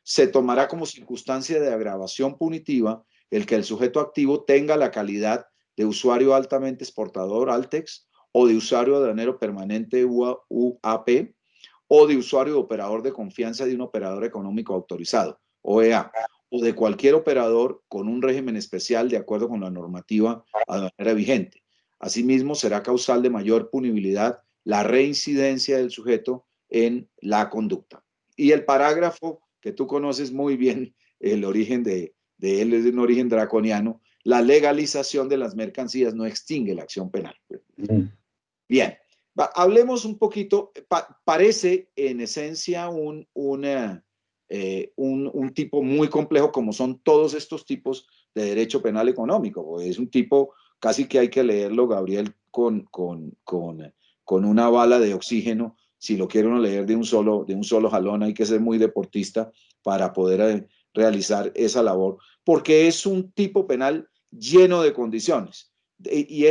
Se tomará como circunstancia de agravación punitiva el que el sujeto activo tenga la calidad de usuario altamente exportador, Altex, o de usuario aduanero permanente, UAP, o de usuario de operador de confianza de un operador económico autorizado, OEA, o de cualquier operador con un régimen especial de acuerdo con la normativa aduanera vigente. Asimismo, será causal de mayor punibilidad la reincidencia del sujeto en la conducta. Y el parágrafo que tú conoces muy bien, el origen de él es de un origen draconiano, la legalización de las mercancías no extingue la acción penal. Bien, hablemos un poquito, parece en esencia un tipo muy complejo como son todos estos tipos de derecho penal económico. Es un tipo casi que hay que leerlo, Gabriel, con una bala de oxígeno. Si lo quiere uno leer de un solo jalón, hay que ser muy deportista para poder realizar esa labor, porque es un tipo penal lleno de condiciones y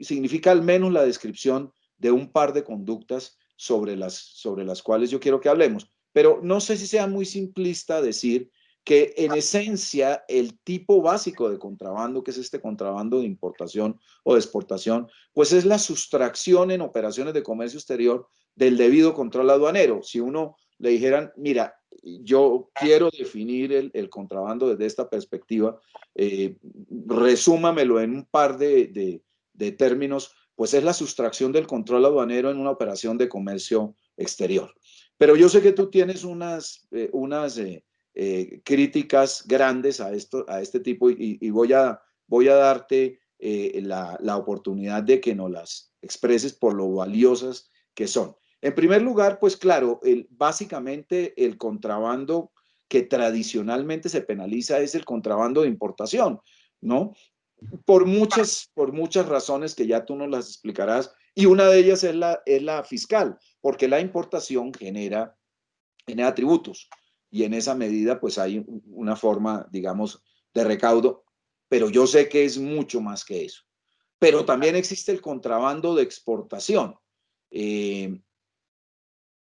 significa al menos la descripción de un par de conductas sobre las cuales yo quiero que hablemos. Pero no sé si sea muy simplista decir que en esencia el tipo básico de contrabando, que es este contrabando de importación o de exportación, pues es la sustracción en operaciones de comercio exterior del debido control aduanero. Si uno le dijeran, mira, yo quiero definir el contrabando desde esta perspectiva, resúmamelo en un par de términos, pues es la sustracción del control aduanero en una operación de comercio exterior. Pero yo sé que tú tienes unas críticas grandes a este tipo y voy a darte la oportunidad de que nos las expreses por lo valiosas que son. En primer lugar, pues claro, básicamente el contrabando que tradicionalmente se penaliza es el contrabando de importación, ¿no? Por muchas razones que ya tú nos las explicarás, y una de ellas es la fiscal, porque la importación genera tributos, y en esa medida pues hay una forma, digamos, de recaudo, pero yo sé que es mucho más que eso. Pero también existe el contrabando de exportación.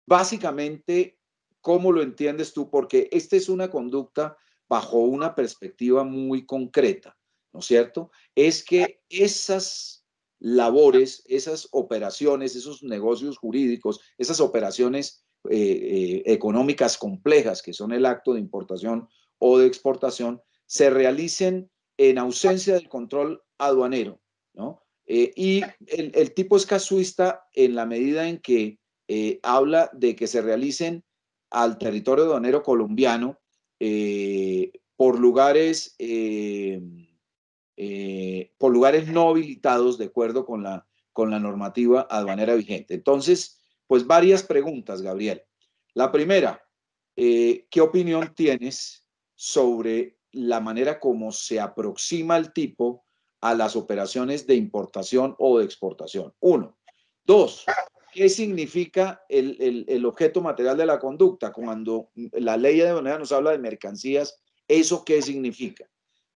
Básicamente, ¿cómo lo entiendes tú? Porque esta es una conducta bajo una perspectiva muy concreta, ¿no es cierto? Es que esas labores, esas operaciones, esos negocios jurídicos, esas operaciones económicas complejas que son el acto de importación o de exportación, se realicen en ausencia del control aduanero, ¿no? Y el tipo es casuista en la medida en que habla de que se realicen al territorio aduanero colombiano por lugares no habilitados de acuerdo con la normativa aduanera vigente. Entonces, pues varias preguntas, Gabriel. La primera, ¿qué opinión tienes sobre la manera como se aproxima el tipo a las operaciones de importación o de exportación? Uno. Dos, ¿qué significa el objeto material de la conducta? Cuando la ley de aduanera nos habla de mercancías, ¿eso qué significa?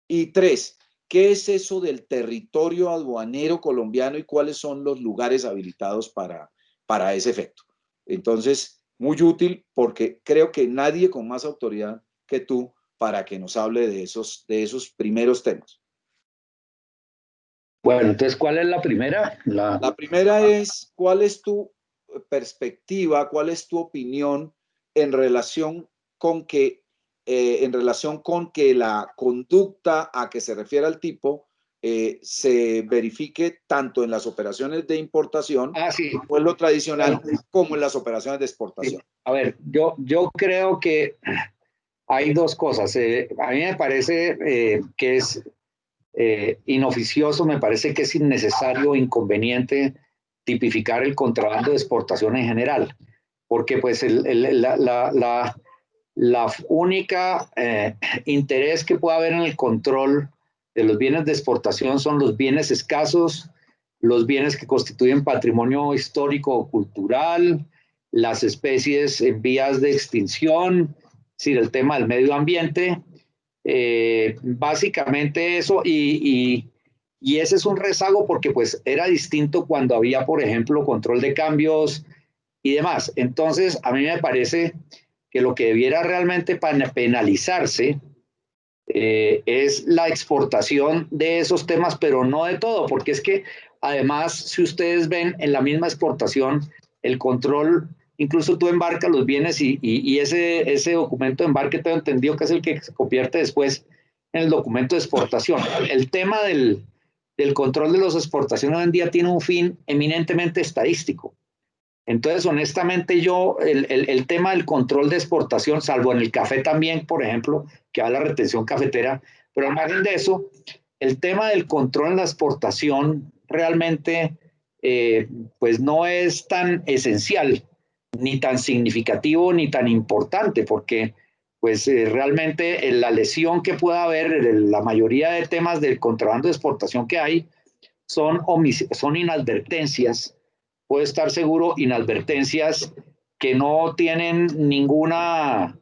Y tres, ¿qué es eso del territorio aduanero colombiano y cuáles son los lugares habilitados para ese efecto? Entonces, muy útil porque creo que nadie con más autoridad que tú para que nos hable de esos primeros temas. Bueno, entonces, ¿cuál es la primera? La primera es, ¿cuál es tu perspectiva, cuál es tu opinión en relación con que, la conducta a que se refiere al tipo se verifique tanto en las operaciones de importación, Sí. como en lo tradicional, como en las operaciones de exportación? Sí. A ver, yo creo que hay dos cosas. A mí me parece que es inoficioso, me parece que es innecesario, inconveniente tipificar el contrabando de exportación en general, porque pues la única interés que puede haber en el control de los bienes de exportación son los bienes escasos, los bienes que constituyen patrimonio histórico o cultural, las especies en vías de extinción, es decir, el tema del medio ambiente, básicamente eso, y ese es un rezago porque pues era distinto cuando había, por ejemplo, control de cambios y demás. Entonces, a mí me parece que lo que debiera realmente penalizarse es la exportación de esos temas, pero no de todo, porque es que además, si ustedes ven en la misma exportación, el control, incluso tú embarcas los bienes y ese documento de embarque tengo entendido que es el que se convierte después en el documento de exportación. El tema del control de las exportaciones hoy en día tiene un fin eminentemente estadístico. Entonces, honestamente, el tema del control de exportación, salvo en el café también, por ejemplo, que va a la retención cafetera, pero al margen de eso, el tema del control en la exportación realmente pues no es tan esencial, ni tan significativo, ni tan importante, porque pues realmente la lesión que pueda haber, la mayoría de temas del contrabando de exportación que hay, son inadvertencias, puede estar seguro, inadvertencias que no tienen ninguna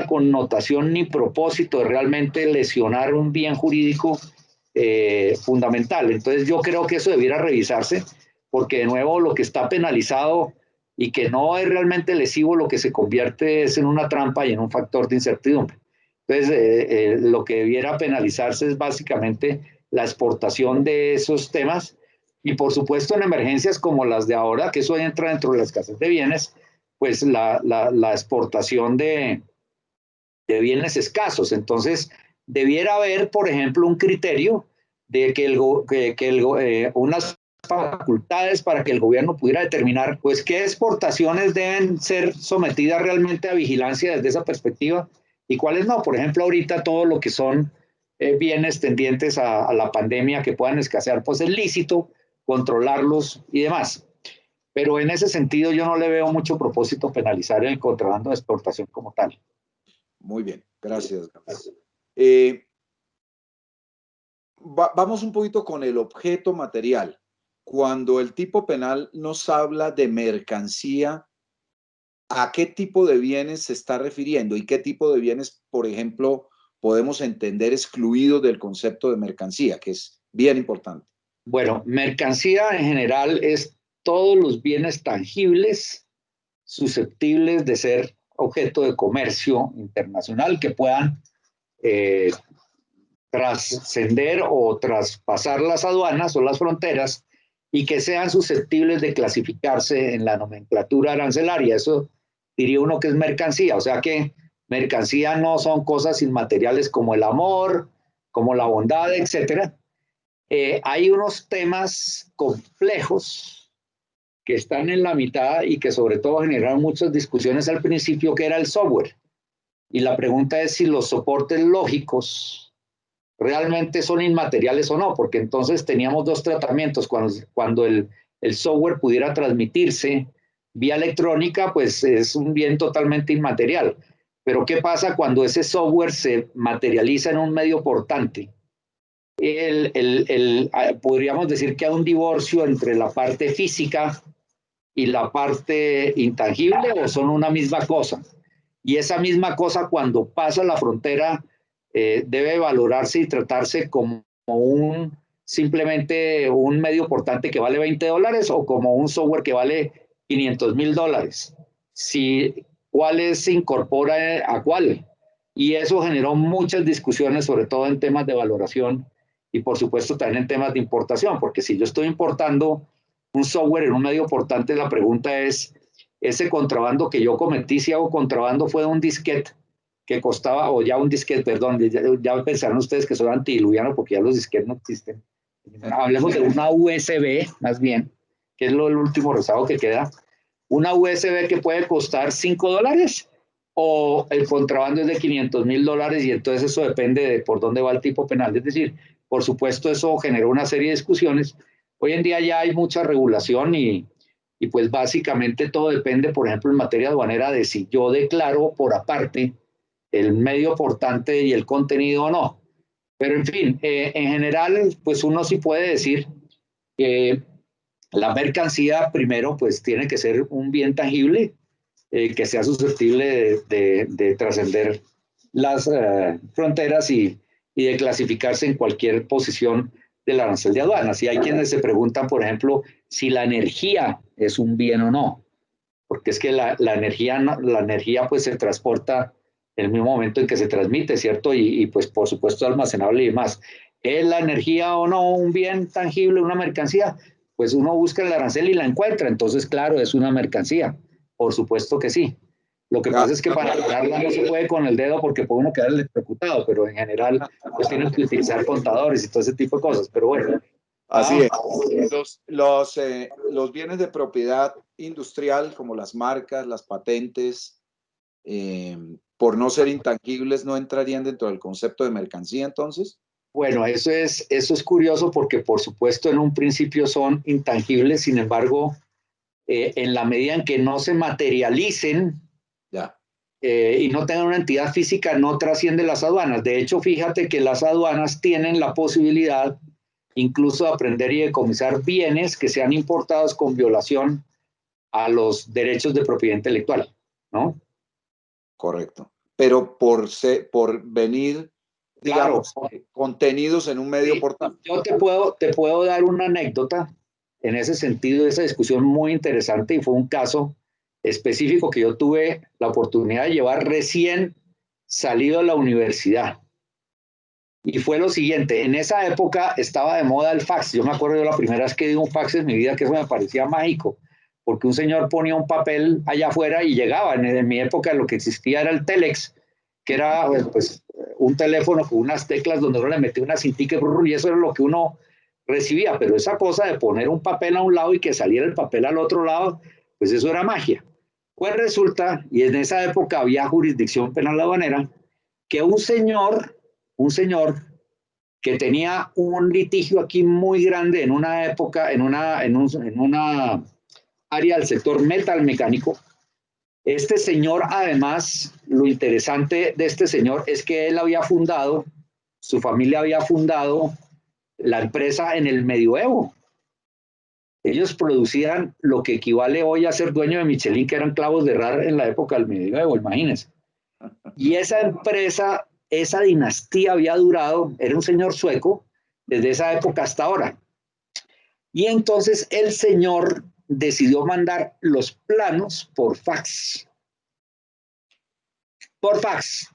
connotación ni propósito de realmente lesionar un bien jurídico fundamental. Entonces yo creo que eso debiera revisarse, porque de nuevo lo que está penalizado y que no es realmente lesivo, lo que se convierte es en una trampa y en un factor de incertidumbre. Entonces lo que debiera penalizarse es básicamente la exportación de esos temas y por supuesto en emergencias como las de ahora, que eso entra dentro de la escasez de bienes, pues la exportación de bienes escasos. Entonces, debiera haber, por ejemplo, un criterio de que unas facultades para que el gobierno pudiera determinar pues qué exportaciones deben ser sometidas realmente a vigilancia desde esa perspectiva y cuáles no. Por ejemplo, ahorita todo lo que son bienes tendientes a la pandemia que puedan escasear, pues es lícito controlarlos y demás. Pero en ese sentido yo no le veo mucho propósito penalizar el contrabando de exportación como tal. Muy bien, gracias. Vamos un poquito con el objeto material. Cuando el tipo penal nos habla de mercancía, ¿a qué tipo de bienes se está refiriendo? ¿Y qué tipo de bienes, por ejemplo, podemos entender excluidos del concepto de mercancía, que es bien importante? Bueno, mercancía en general es todos los bienes tangibles susceptibles de ser objeto de comercio internacional que puedan trascender o traspasar las aduanas o las fronteras y que sean susceptibles de clasificarse en la nomenclatura arancelaria. Eso diría uno que es mercancía, o sea que mercancía no son cosas inmateriales como el amor, como la bondad, etcétera. Hay unos temas complejos que están en la mitad y que sobre todo generaron muchas discusiones al principio, que era el software. Y la pregunta es si los soportes lógicos realmente son inmateriales o no, porque entonces teníamos dos tratamientos. Cuando el software pudiera transmitirse vía electrónica, pues es un bien totalmente inmaterial. Pero ¿qué pasa cuando ese software se materializa en un medio portante? Podríamos decir que hay un divorcio entre la parte física y la parte intangible, o son una misma cosa. Y esa misma cosa cuando pasa la frontera debe valorarse y tratarse como simplemente un medio portante que vale $20 o como un software que vale $500,000. ¿Cuál se incorpora a cuál? Y eso generó muchas discusiones, sobre todo en temas de valoración y por supuesto también en temas de importación, porque si yo estoy importando un software en un medio portante, la pregunta es, ese contrabando que yo cometí, si hago contrabando, fue un disquete que costaba, o ya un disquete, perdón, ya pensarán ustedes que soy antidiluviano porque ya los disquetes no existen. Hablemos de una USB, más bien, que es el último rezago que queda. Una USB que puede costar $5 o el contrabando es de $500,000 y entonces eso depende de por dónde va el tipo penal. Es decir, por supuesto eso generó una serie de discusiones. Hoy en día ya hay mucha regulación y pues básicamente todo depende, por ejemplo, en materia aduanera de si yo declaro por aparte el medio portante y el contenido o no. Pero en fin, en general, pues uno sí puede decir que la mercancía primero pues tiene que ser un bien tangible que sea susceptible de trascender las fronteras y de clasificarse en cualquier posición del arancel de aduanas. Y hay quienes se preguntan, por ejemplo, si la energía es un bien o no, porque es que la energía pues se transporta en el mismo momento en que se transmite, ¿cierto? Y pues por supuesto almacenable y demás. ¿Es la energía o no un bien tangible, una mercancía? Pues uno busca el arancel y la encuentra, entonces claro, es una mercancía, por supuesto que sí. Lo que pasa es que para lograrla no se puede con el dedo porque puede uno quedar electrocutado, pero en general pues tienen que utilizar contadores y todo ese tipo de cosas, pero bueno. Así es. Los bienes de propiedad industrial, como las marcas, las patentes, por no ser intangibles, ¿no entrarían dentro del concepto de mercancía entonces? Bueno, eso es curioso porque por supuesto en un principio son intangibles, sin embargo, en la medida en que no se materialicen Ya. Y no tengan una entidad física, no trasciende las aduanas. De hecho, fíjate que las aduanas tienen la posibilidad incluso de aprender y decomisar bienes que sean importados con violación a los derechos de propiedad intelectual, ¿no? Correcto. Pero por venir, Claro, digamos, contenidos en un medio sí, portable. yo te puedo dar una anécdota en ese sentido, esa discusión muy interesante y fue un caso específico que yo tuve la oportunidad de llevar recién salido de la universidad. Y fue lo siguiente, en esa época estaba de moda el fax. Yo me acuerdo de la primera vez que di un fax en mi vida, que eso me parecía mágico, porque un señor ponía un papel allá afuera y llegaba. En mi época lo que existía era el telex, que era pues, un teléfono con unas teclas donde uno le metía una cintica y eso era lo que uno recibía. Pero esa cosa de poner un papel a un lado y que saliera el papel al otro lado, pues eso era magia. Pues resulta, y en esa época había jurisdicción penal aduanera, que un señor que tenía un litigio aquí muy grande en una época, en una área del sector metalmecánico. Este señor, además, lo interesante de este señor es que él había fundado, su familia había fundado la empresa en el medioevo. Ellos producían lo que equivale hoy a ser dueño de Michelin, que eran clavos de herrar en la época del medioevo, imagínense. Y esa empresa, esa dinastía había durado, era un señor sueco, desde esa época hasta ahora. Y entonces el señor decidió mandar los planos por fax. Por fax.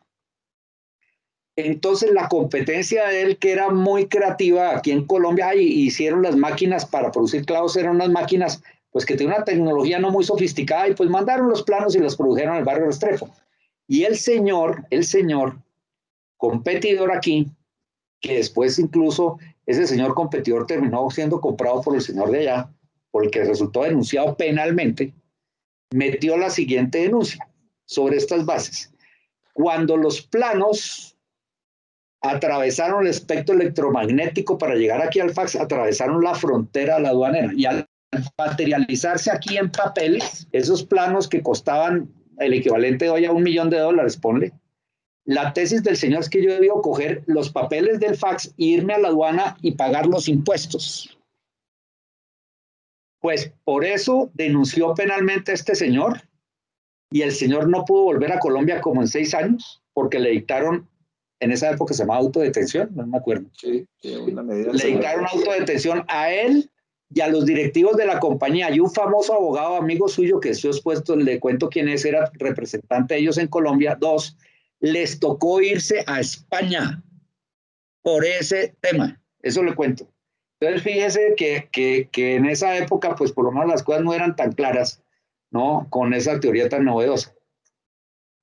Entonces la competencia de él, que era muy creativa aquí en Colombia, y hicieron las máquinas para producir clavos, eran unas máquinas pues que tenían una tecnología no muy sofisticada y pues mandaron los planos y los produjeron en el barrio Restrepo. Y el señor, competidor aquí, que después incluso ese señor competidor terminó siendo comprado por el señor de allá, por el que resultó denunciado penalmente, metió la siguiente denuncia sobre estas bases. Cuando los planos atravesaron el espectro electromagnético para llegar aquí al fax, atravesaron la frontera de la aduanera y al materializarse aquí en papeles, esos planos que costaban el equivalente de hoy a $1 millón, ponle, la tesis del señor es que yo debía coger los papeles del fax, irme a la aduana y pagar los impuestos. Pues por eso denunció penalmente a este señor y el señor no pudo volver a Colombia como en 6 años porque le dictaron, en esa época se llamaba autodetención, no me acuerdo. Sí, una medida le dictaron autodetención a él y a los directivos de la compañía. Y un famoso abogado amigo suyo, que yo después le cuento quién es, era representante de ellos en Colombia, les tocó irse a España por ese tema. Eso le cuento. Entonces fíjese que en esa época, pues por lo menos las cosas no eran tan claras, ¿no? Con esa teoría tan novedosa.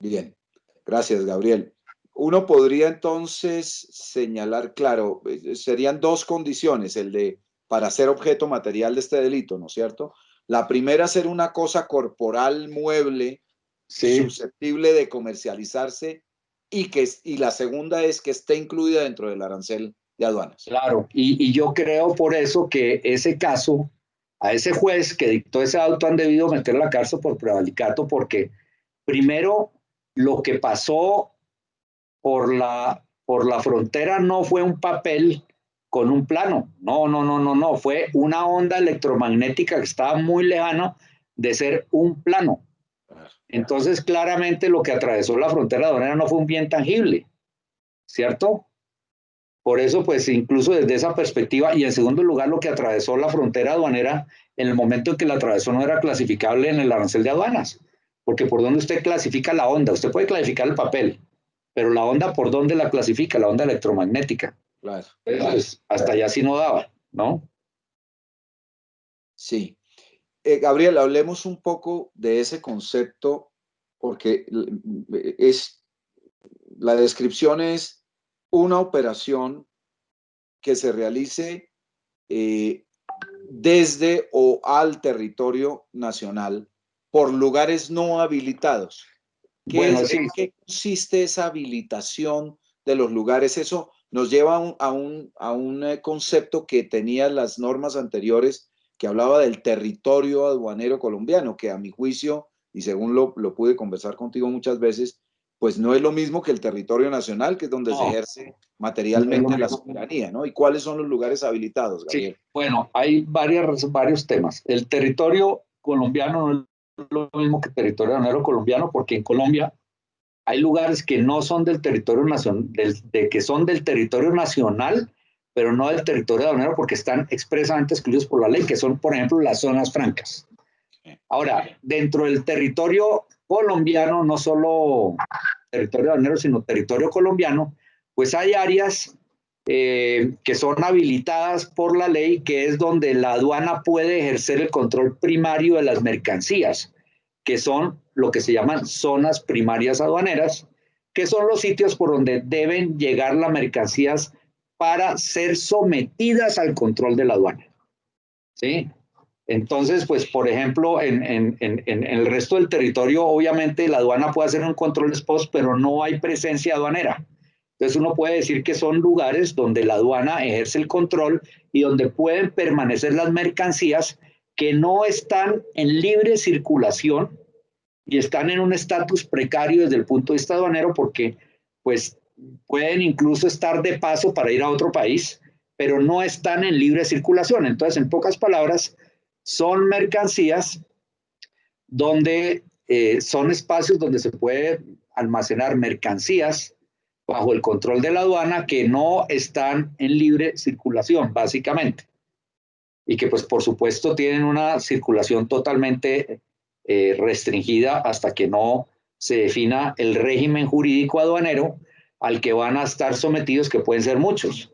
Bien, gracias, Gabriel. Uno podría entonces señalar, claro, serían dos condiciones, el de para ser objeto material de este delito, ¿no es cierto? La primera, ser una cosa corporal, mueble, Sí, susceptible de comercializarse, y la segunda es que esté incluida dentro del arancel de aduanas. claro. Y yo creo por eso que ese caso, a ese juez que dictó ese auto han debido meter a la cárcel por prevaricato, porque primero lo que pasó por la frontera no fue un papel con un plano, no, fue una onda electromagnética que estaba muy lejano de ser un plano. Entonces, claramente lo que atravesó la frontera aduanera no fue un bien tangible, ¿cierto? Por eso, pues, incluso desde esa perspectiva, y en segundo lugar, lo que atravesó la frontera aduanera, en el momento en que la atravesó no era clasificable en el arancel de aduanas, porque por dónde usted clasifica la onda, usted puede clasificar el papel, pero la onda, ¿por dónde la clasifica? La onda electromagnética. Claro. Entonces, hasta allá sí no daba, ¿no? Sí. Gabriel, hablemos un poco de ese concepto, porque la descripción es una operación que se realice eh, desde o al territorio nacional por lugares no habilitados. Bueno, sí, ¿En qué consiste esa habilitación de los lugares? Eso nos lleva a un concepto que tenía las normas anteriores, que hablaba del territorio aduanero colombiano, que a mi juicio, y según lo pude conversar contigo muchas veces, pues no es lo mismo que el territorio nacional, que es donde se no, ejerce no es lo materialmente la mismo. soberanía, ¿no? ¿Y cuáles son los lugares habilitados, Sí, Gabriel? bueno, hay varios temas. El territorio colombiano no es lo mismo que el territorio aduanero colombiano, porque en Colombia hay lugares que no son del territorio nacional, que son del territorio nacional, pero no del territorio aduanero porque están expresamente excluidos por la ley, que son, por ejemplo, las zonas francas. Ahora, dentro del territorio colombiano, no solo territorio aduanero, sino territorio colombiano, pues hay áreas que son habilitadas por la ley, que es donde la aduana puede ejercer el control primario de las mercancías, que son lo que se llaman zonas primarias aduaneras, que son los sitios por donde deben llegar las mercancías para ser sometidas al control de la aduana. ¿Sí? Entonces, pues, por ejemplo, en el resto del territorio, obviamente la aduana puede hacer un control post, pero no hay presencia aduanera. Entonces, uno puede decir que son lugares donde la aduana ejerce el control y donde pueden permanecer las mercancías que no están en libre circulación y están en un estatus precario desde el punto de vista aduanero porque, pues, pueden incluso estar de paso para ir a otro país, pero no están en libre circulación. Entonces, en pocas palabras, son mercancías donde son espacios donde se puede almacenar mercancías bajo el control de la aduana que no están en libre circulación, básicamente. Y que, pues, por supuesto, tienen una circulación totalmente restringida hasta que no se defina el régimen jurídico aduanero al que van a estar sometidos, que pueden ser muchos.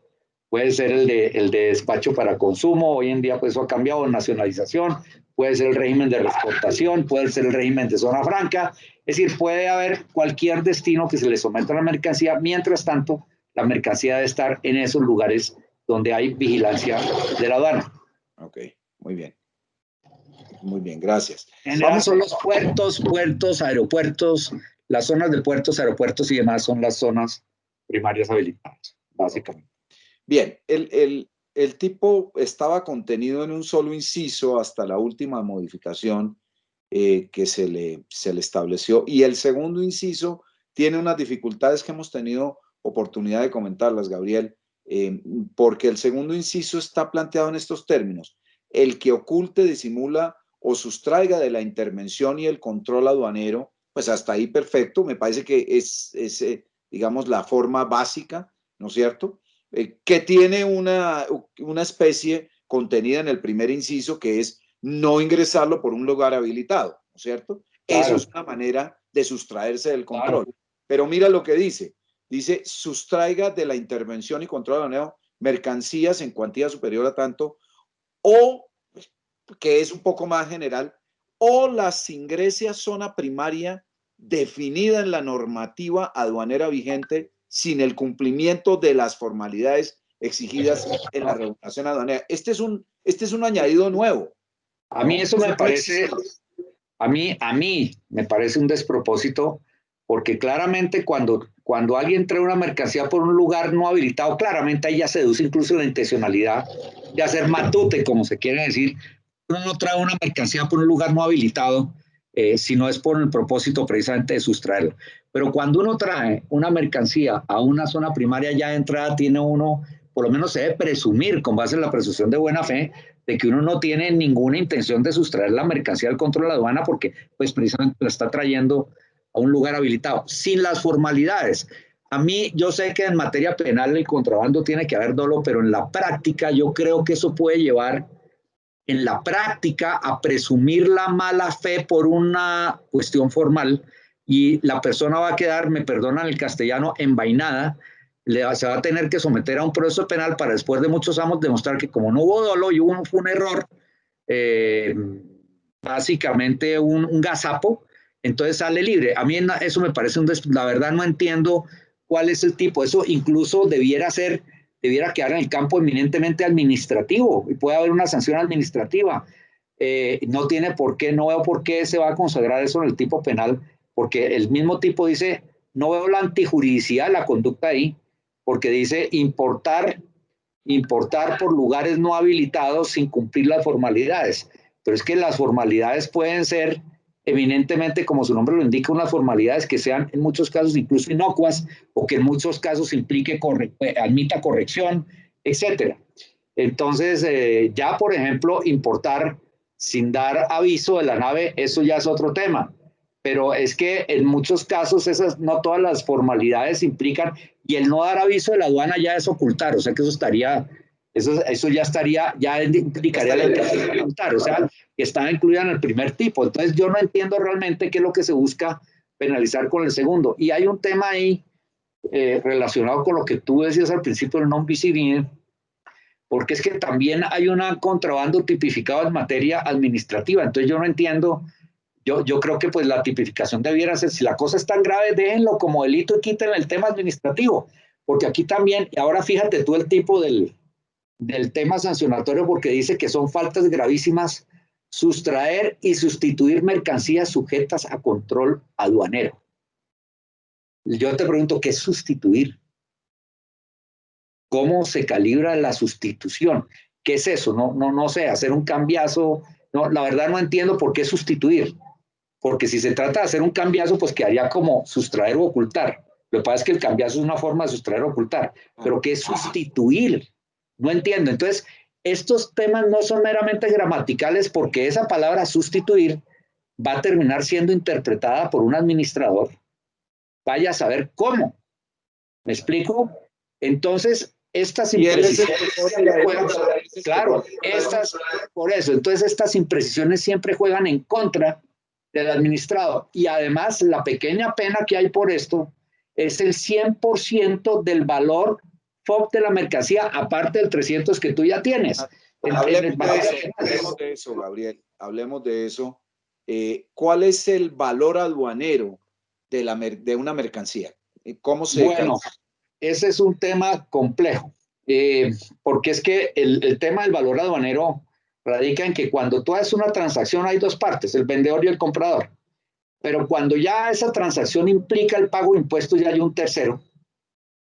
Puede ser el de despacho para consumo, hoy en día pues eso ha cambiado, nacionalización, puede ser el régimen de exportación, puede ser el régimen de zona franca, es decir, puede haber cualquier destino que se le someta a la mercancía, mientras tanto la mercancía debe estar en esos lugares donde hay vigilancia de la aduana. Ok, muy bien. Muy bien, gracias. En general Vamos son los puertos, aeropuertos, las zonas de puertos, aeropuertos y demás son las zonas primarias habilitadas, básicamente. Bien, el tipo estaba contenido en un solo inciso hasta la última modificación que se le estableció, y el segundo inciso tiene unas dificultades que hemos tenido oportunidad de comentarlas, Gabriel, porque el segundo inciso está planteado en estos términos: el que oculte, disimula o sustraiga de la intervención y el control aduanero. Pues hasta ahí perfecto, me parece que es digamos, la forma básica, ¿no es cierto? Que tiene una especie contenida en el primer inciso, que es no ingresarlo por un lugar habilitado, ¿no es cierto? Eso es Claro, una manera de sustraerse del claro. control. Pero mira lo que dice. Dice, sustraiga de la intervención y control aduanero mercancías en cuantía superior a tanto, o, que es un poco más general, o las ingrese a zona primaria definida en la normativa aduanera vigente sin el cumplimiento de las formalidades exigidas en la regulación aduanera. Este es un añadido nuevo. A mí eso me parece, a mí me parece un despropósito, porque claramente cuando alguien trae una mercancía por un lugar no habilitado, claramente ahí ya se deduce incluso la intencionalidad de hacer matute, como se quiere decir. Uno no trae una mercancía por un lugar no habilitado, si no es por el propósito precisamente de sustraerlo. Pero cuando uno trae una mercancía a una zona primaria, ya de entrada tiene uno, por lo menos se debe presumir, con base en la presunción de buena fe, de que uno no tiene ninguna intención de sustraer la mercancía al control de la aduana porque pues precisamente la está trayendo a un lugar habilitado, sin las formalidades. A mí, yo sé que en materia penal el contrabando tiene que haber dolo, pero en la práctica yo creo que eso puede llevar en la práctica a presumir la mala fe por una cuestión formal y la persona va a quedar, me perdonan el castellano, envainada, se va a tener que someter a un proceso penal para después de muchos años demostrar que como no hubo dolo y fue un error, básicamente un gazapo, entonces sale libre. A mí eso me parece la verdad no entiendo cuál es el tipo, eso incluso debiera quedar en el campo eminentemente administrativo y puede haber una sanción administrativa. No tiene por qué, no veo por qué se va a consagrar eso en el tipo penal, porque el mismo tipo dice, no veo la antijuridicidad de la conducta ahí, porque dice importar por lugares no habilitados sin cumplir las formalidades. Pero es que las formalidades pueden ser eminentemente, como su nombre lo indica, unas formalidades que sean en muchos casos incluso inocuas o que en muchos casos implique admita corrección, etcétera. Entonces, ya por ejemplo, importar sin dar aviso de la nave, eso ya es otro tema. Pero es que en muchos casos no todas las formalidades implican, y el no dar aviso de la aduana ya es ocultar, o sea que eso ya estaría, ya implicaría la intención de ocultar, o sea, que está incluida en el primer tipo. Entonces yo no entiendo realmente qué es lo que se busca penalizar con el segundo. Y hay un tema ahí relacionado con lo que tú decías al principio del non bis in idem, porque es que también hay un contrabando tipificado en materia administrativa. Entonces yo no entiendo. Yo creo que pues la tipificación debiera ser, si la cosa es tan grave, déjenlo como delito y quiten el tema administrativo, porque aquí también, y ahora fíjate tú el tipo del tema sancionatorio, porque dice que son faltas gravísimas sustraer y sustituir mercancías sujetas a control aduanero. Yo te pregunto, ¿qué es sustituir? ¿Cómo se calibra la sustitución? ¿Qué es eso? No sé, hacer un cambiazo. No, la verdad no entiendo por qué sustituir. Porque si se trata de hacer un cambiazo, pues quedaría como sustraer o ocultar. Lo que pasa es que el cambiazo es una forma de sustraer o ocultar, pero ¿qué es sustituir? No entiendo. Entonces, estos temas no son meramente gramaticales porque esa palabra sustituir va a terminar siendo interpretada por un administrador. Vaya a saber cómo. ¿Me explico? Entonces, estas imprecisiones claro, por eso, entonces estas imprecisiones siempre juegan en contra del administrado. Y además, la pequeña pena que hay por esto es el 100% del valor FOB de la mercancía, aparte del 300 que tú ya tienes. Hablemos de eso, Gabriel. Hablemos de eso. ¿Cuál es el valor aduanero de una mercancía? ¿Cómo se Bueno, ese es un tema complejo, porque es que el tema del valor aduanero radica en que cuando tú haces una transacción hay dos partes, el vendedor y el comprador. Pero cuando ya esa transacción implica el pago de impuestos, ya hay un tercero,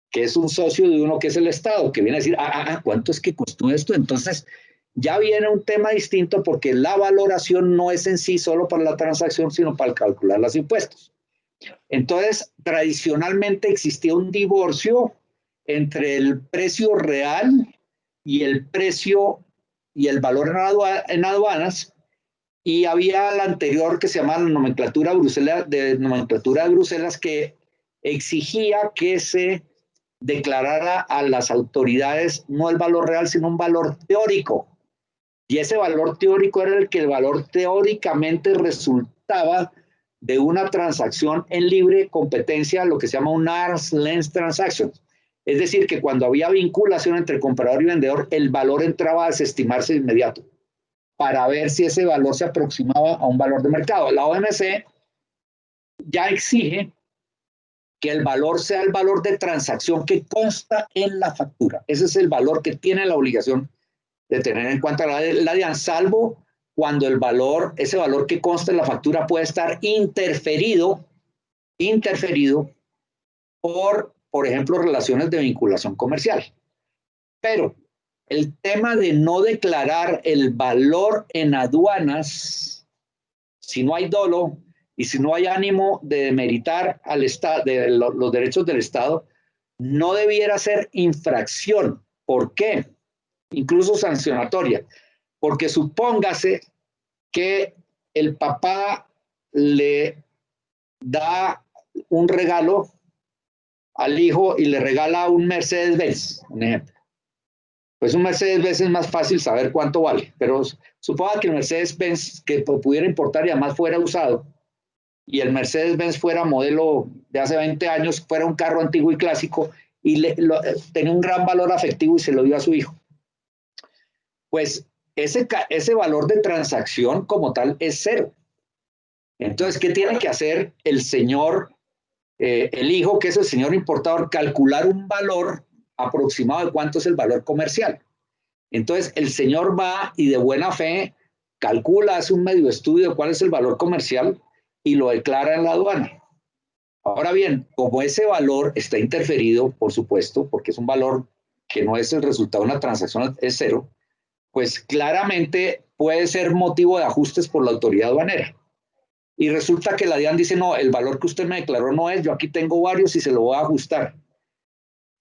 que es un socio de uno, que es el Estado, que viene a decir, ¿cuánto es que costó esto? Entonces, ya viene un tema distinto porque la valoración no es en sí solo para la transacción, sino para calcular los impuestos. Entonces, tradicionalmente existía un divorcio entre el precio real y el precio y el valor en aduanas, y había la anterior que se llamaba la nomenclatura de Bruselas, que exigía que se declarara a las autoridades no el valor real, sino un valor teórico. Y ese valor teórico era el valor teóricamente resultaba de una transacción en libre competencia, lo que se llama un arm's length transaction. Es decir, que cuando había vinculación entre comprador y vendedor, el valor entraba a desestimarse de inmediato para ver si ese valor se aproximaba a un valor de mercado. La OMC ya exige que el valor sea el valor de transacción que consta en la factura. Ese es el valor que tiene la obligación de tener en cuenta la DIAN, salvo cuando el valor, ese valor que consta en la factura puede estar interferido por ejemplo, relaciones de vinculación comercial. Pero el tema de no declarar el valor en aduanas, si no hay dolo y si no hay ánimo de demeritar al Estado, los derechos del Estado, no debiera ser infracción. ¿Por qué? Incluso sancionatoria. Porque supóngase que el papá le da un regalo al hijo y le regala un Mercedes-Benz, un ejemplo. Pues un Mercedes-Benz es más fácil saber cuánto vale, pero suponga que el Mercedes-Benz que pudiera importar y además fuera usado, y el Mercedes-Benz fuera modelo de hace 20 años, fuera un carro antiguo y clásico, y tenía un gran valor afectivo y se lo dio a su hijo. Pues ese valor de transacción como tal es cero. Entonces, ¿qué tiene que hacer el señor, el hijo, que es el señor importador? Calcular un valor aproximado de cuánto es el valor comercial. Entonces, el señor va y de buena fe calcula, hace un medio estudio de cuál es el valor comercial y lo declara en la aduana. Ahora bien, como ese valor está interferido, por supuesto, porque es un valor que no es el resultado de una transacción, es cero, pues claramente puede ser motivo de ajustes por la autoridad aduanera. Y resulta que la DIAN dice, no, el valor que usted me declaró no es, yo aquí tengo varios y se lo voy a ajustar.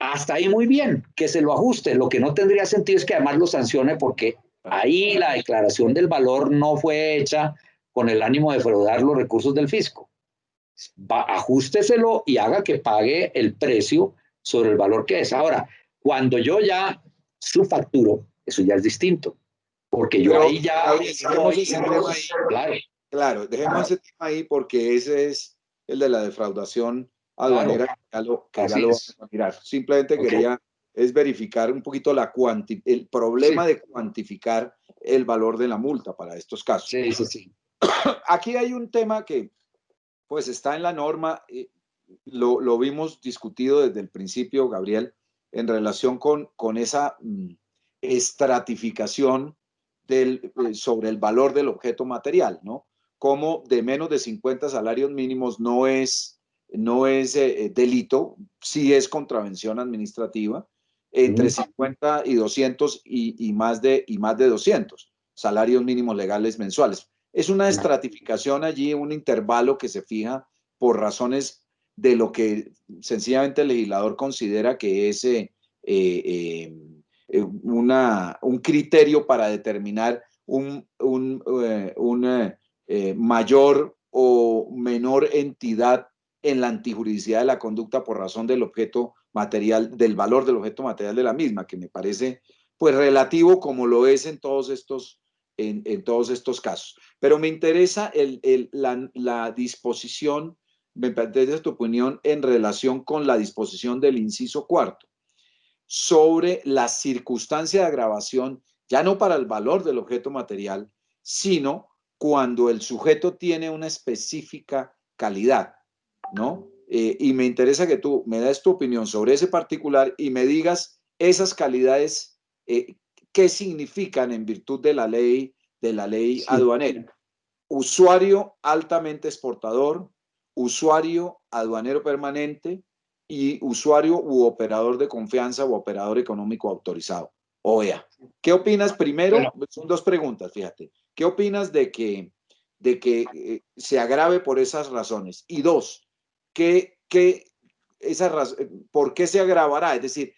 Hasta ahí muy bien, que se lo ajuste. Lo que no tendría sentido es que además lo sancione porque ahí la declaración del valor no fue hecha con el ánimo de defraudar los recursos del fisco. Ajústeselo y haga que pague el precio sobre el valor que es. Ahora, cuando yo ya subfacturo, eso ya es distinto, porque yo Pero, ahí ya dejemos ese tema ahí. claro, Claro, dejemos ese tema ahí porque ese es el de la defraudación aduanera, claro, que ya así lo es. vamos a mirar. Simplemente Okay. quería es verificar un poquito el problema Sí. de cuantificar el valor de la multa para estos casos. Sí, sí, sí. Aquí hay un tema que pues está en la norma, lo vimos discutido desde el principio, Gabriel, en relación con esa estratificación sobre el valor del objeto material, ¿no? Como de menos de 50 salarios mínimos no es delito, sí es contravención administrativa, entre 50 y 200 y más de 200 salarios mínimos legales mensuales. Es una estratificación allí, un intervalo que se fija por razones de lo que sencillamente el legislador considera que es un criterio para determinar mayor o menor entidad en la antijuridicidad de la conducta por razón del objeto material, del valor del objeto material de la misma, que me parece pues relativo como lo es en todos estos casos. Pero me interesa la disposición, me interesa tu opinión en relación con la disposición del inciso cuarto sobre la circunstancia de agravación, ya no para el valor del objeto material, sino cuando el sujeto tiene una específica calidad, ¿no? Y me interesa que tú me des tu opinión sobre ese particular y me digas esas calidades, qué significan en virtud de la ley sí. aduanera. Usuario altamente exportador, usuario aduanero permanente y usuario u operador de confianza o operador económico autorizado, OEA. ¿Qué opinas? Primero, son dos preguntas, fíjate. ¿Qué opinas de que se agrave por esas razones? Y dos, ¿por qué se agravará? Es decir,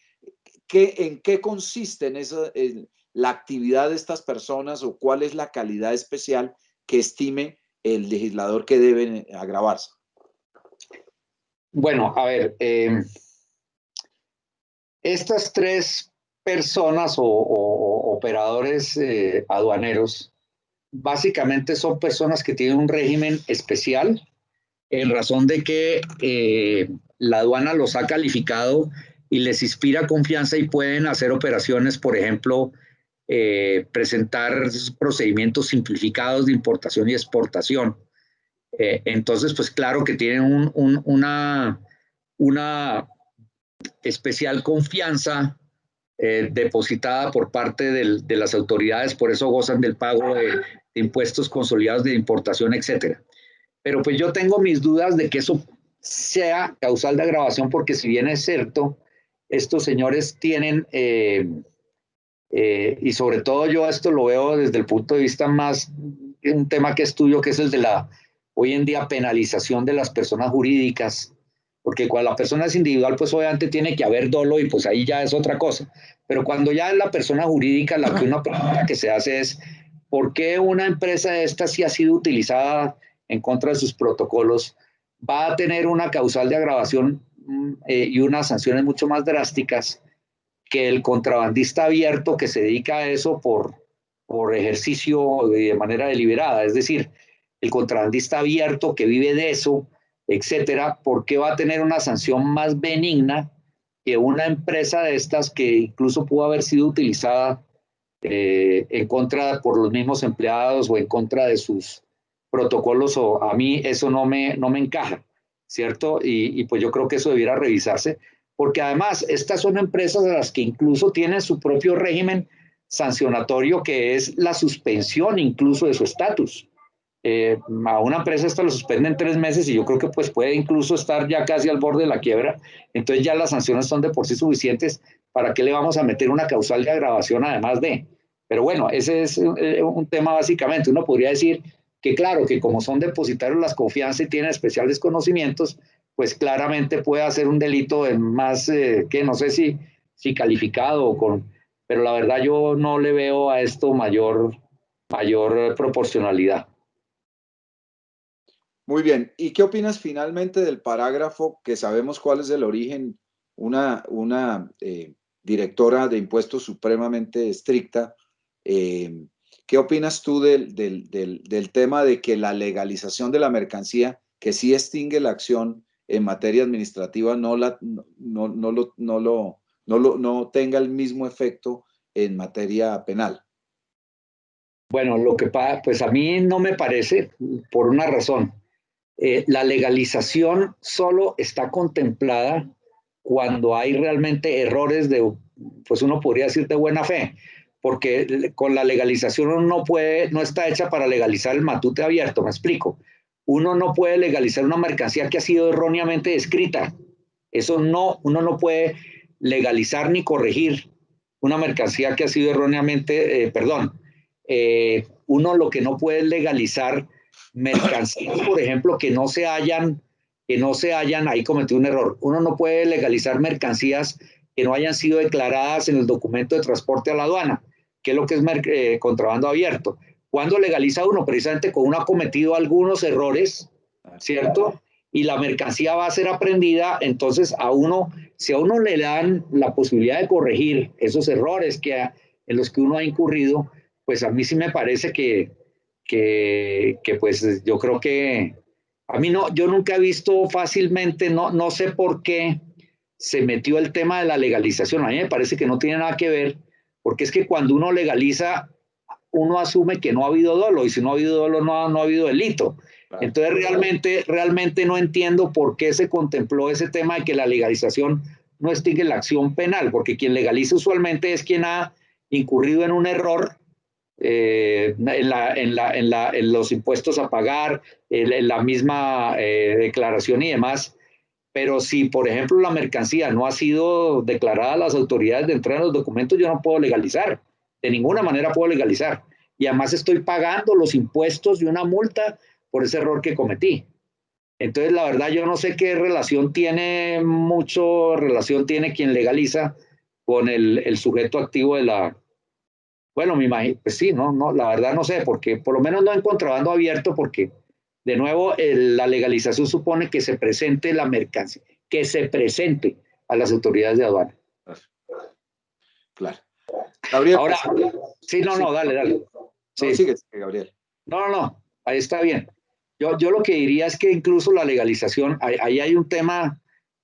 ¿en qué consiste en la actividad de estas personas o cuál es la calidad especial que estime el legislador que deben agravarse? Bueno, a ver, estas tres personas o operadores aduaneros básicamente son personas que tienen un régimen especial en razón de que la aduana los ha calificado y les inspira confianza y pueden hacer operaciones, por ejemplo, presentar procedimientos simplificados de importación y exportación. Entonces, pues claro que tienen una especial confianza depositada por parte de las autoridades, por eso gozan del pago de impuestos consolidados de importación, etcétera. Pero pues yo tengo mis dudas de que eso sea causal de agravación, porque si bien es cierto, estos señores tienen, y sobre todo yo esto lo veo desde el punto de vista más, un tema que estudio, que es el de la, hoy en día, penalización de las personas jurídicas, porque cuando la persona es individual, pues obviamente tiene que haber dolo y pues ahí ya es otra cosa. Pero cuando ya es la persona jurídica, la que una pregunta que se hace es, ¿por qué una empresa de esta, si ha sido utilizada en contra de sus protocolos, va a tener una causal de agravación y unas sanciones mucho más drásticas que el contrabandista abierto que se dedica a eso por ejercicio de manera deliberada? Es decir, el contrabandista abierto que vive de eso, etcétera, ¿por qué va a tener una sanción más benigna que una empresa de estas que incluso pudo haber sido utilizada en contra por los mismos empleados o en contra de sus protocolos? O a mí eso no me encaja, ¿cierto? Y pues yo creo que eso debiera revisarse, porque además estas son empresas a las que incluso tienen su propio régimen sancionatorio, que es la suspensión incluso de su estatus. A una empresa esta lo suspenden 3 meses y yo creo que pues puede incluso estar ya casi al borde de la quiebra. Entonces ya las sanciones son de por sí suficientes. ¿Para qué le vamos a meter una causal de agravación además de? Pero bueno, ese es un tema básicamente. Uno podría decir que claro, que como son depositarios las confianzas y tienen especiales conocimientos, pues claramente puede hacer un delito de más, que no sé si calificado o con, pero la verdad yo no le veo a esto mayor proporcionalidad. Muy bien. ¿Y qué opinas finalmente del parágrafo que sabemos cuál es el origen? Una directora de impuestos supremamente estricta. ¿Qué opinas tú del tema de que la legalización de la mercancía, que sí extingue la acción en materia administrativa, no tenga el mismo efecto en materia penal? Bueno, lo que pasa, pues a mí no me parece, por una razón. La legalización solo está contemplada cuando hay realmente errores de, pues uno podría decir de buena fe, porque con la legalización uno no puede, no está hecha para legalizar el matute abierto, me explico. Uno no puede legalizar una mercancía que ha sido erróneamente descrita. Eso no, uno no puede legalizar ni corregir una mercancía que ha sido erróneamente, uno lo que no puede es legalizar mercancías, por ejemplo, que no se hayan, ahí cometí un error. Uno no puede legalizar mercancías que no hayan sido declaradas en el documento de transporte a la aduana, que es lo que es contrabando abierto. ¿Cuándo legaliza uno? Precisamente cuando uno ha cometido algunos errores, ¿cierto? Y la mercancía va a ser aprendida, entonces a uno, si a uno le dan la posibilidad de corregir esos errores en los que uno ha incurrido, pues a mí sí me parece que pues yo creo que a mí no, yo nunca he visto fácilmente, no sé por qué se metió el tema de la legalización. A mí me parece que no tiene nada que ver, porque es que cuando uno legaliza, uno asume que no ha habido dolo, y si no ha habido dolo, no ha habido delito. Entonces realmente no entiendo por qué se contempló ese tema de que la legalización no extingue la acción penal, porque quien legaliza usualmente es quien ha incurrido en un error en los impuestos a pagar, en la misma declaración y demás. Pero si, por ejemplo, la mercancía no ha sido declarada a las autoridades de entrega de los documentos, yo no puedo legalizar. De ninguna manera puedo legalizar. Y además estoy pagando los impuestos y una multa por ese error que cometí. Entonces, la verdad, yo no sé qué relación tiene quien legaliza con el sujeto activo de la, bueno, me imagino, pues sí, no, la verdad no sé, porque por lo menos no en contrabando abierto, porque de nuevo la legalización supone que se presente la mercancía, que se presente a las autoridades de aduana. Claro. Gabriel. Ahora, sí, dale. Sí. No, sigue, Gabriel. No, ahí está bien. Yo lo que diría es que incluso la legalización, ahí hay un tema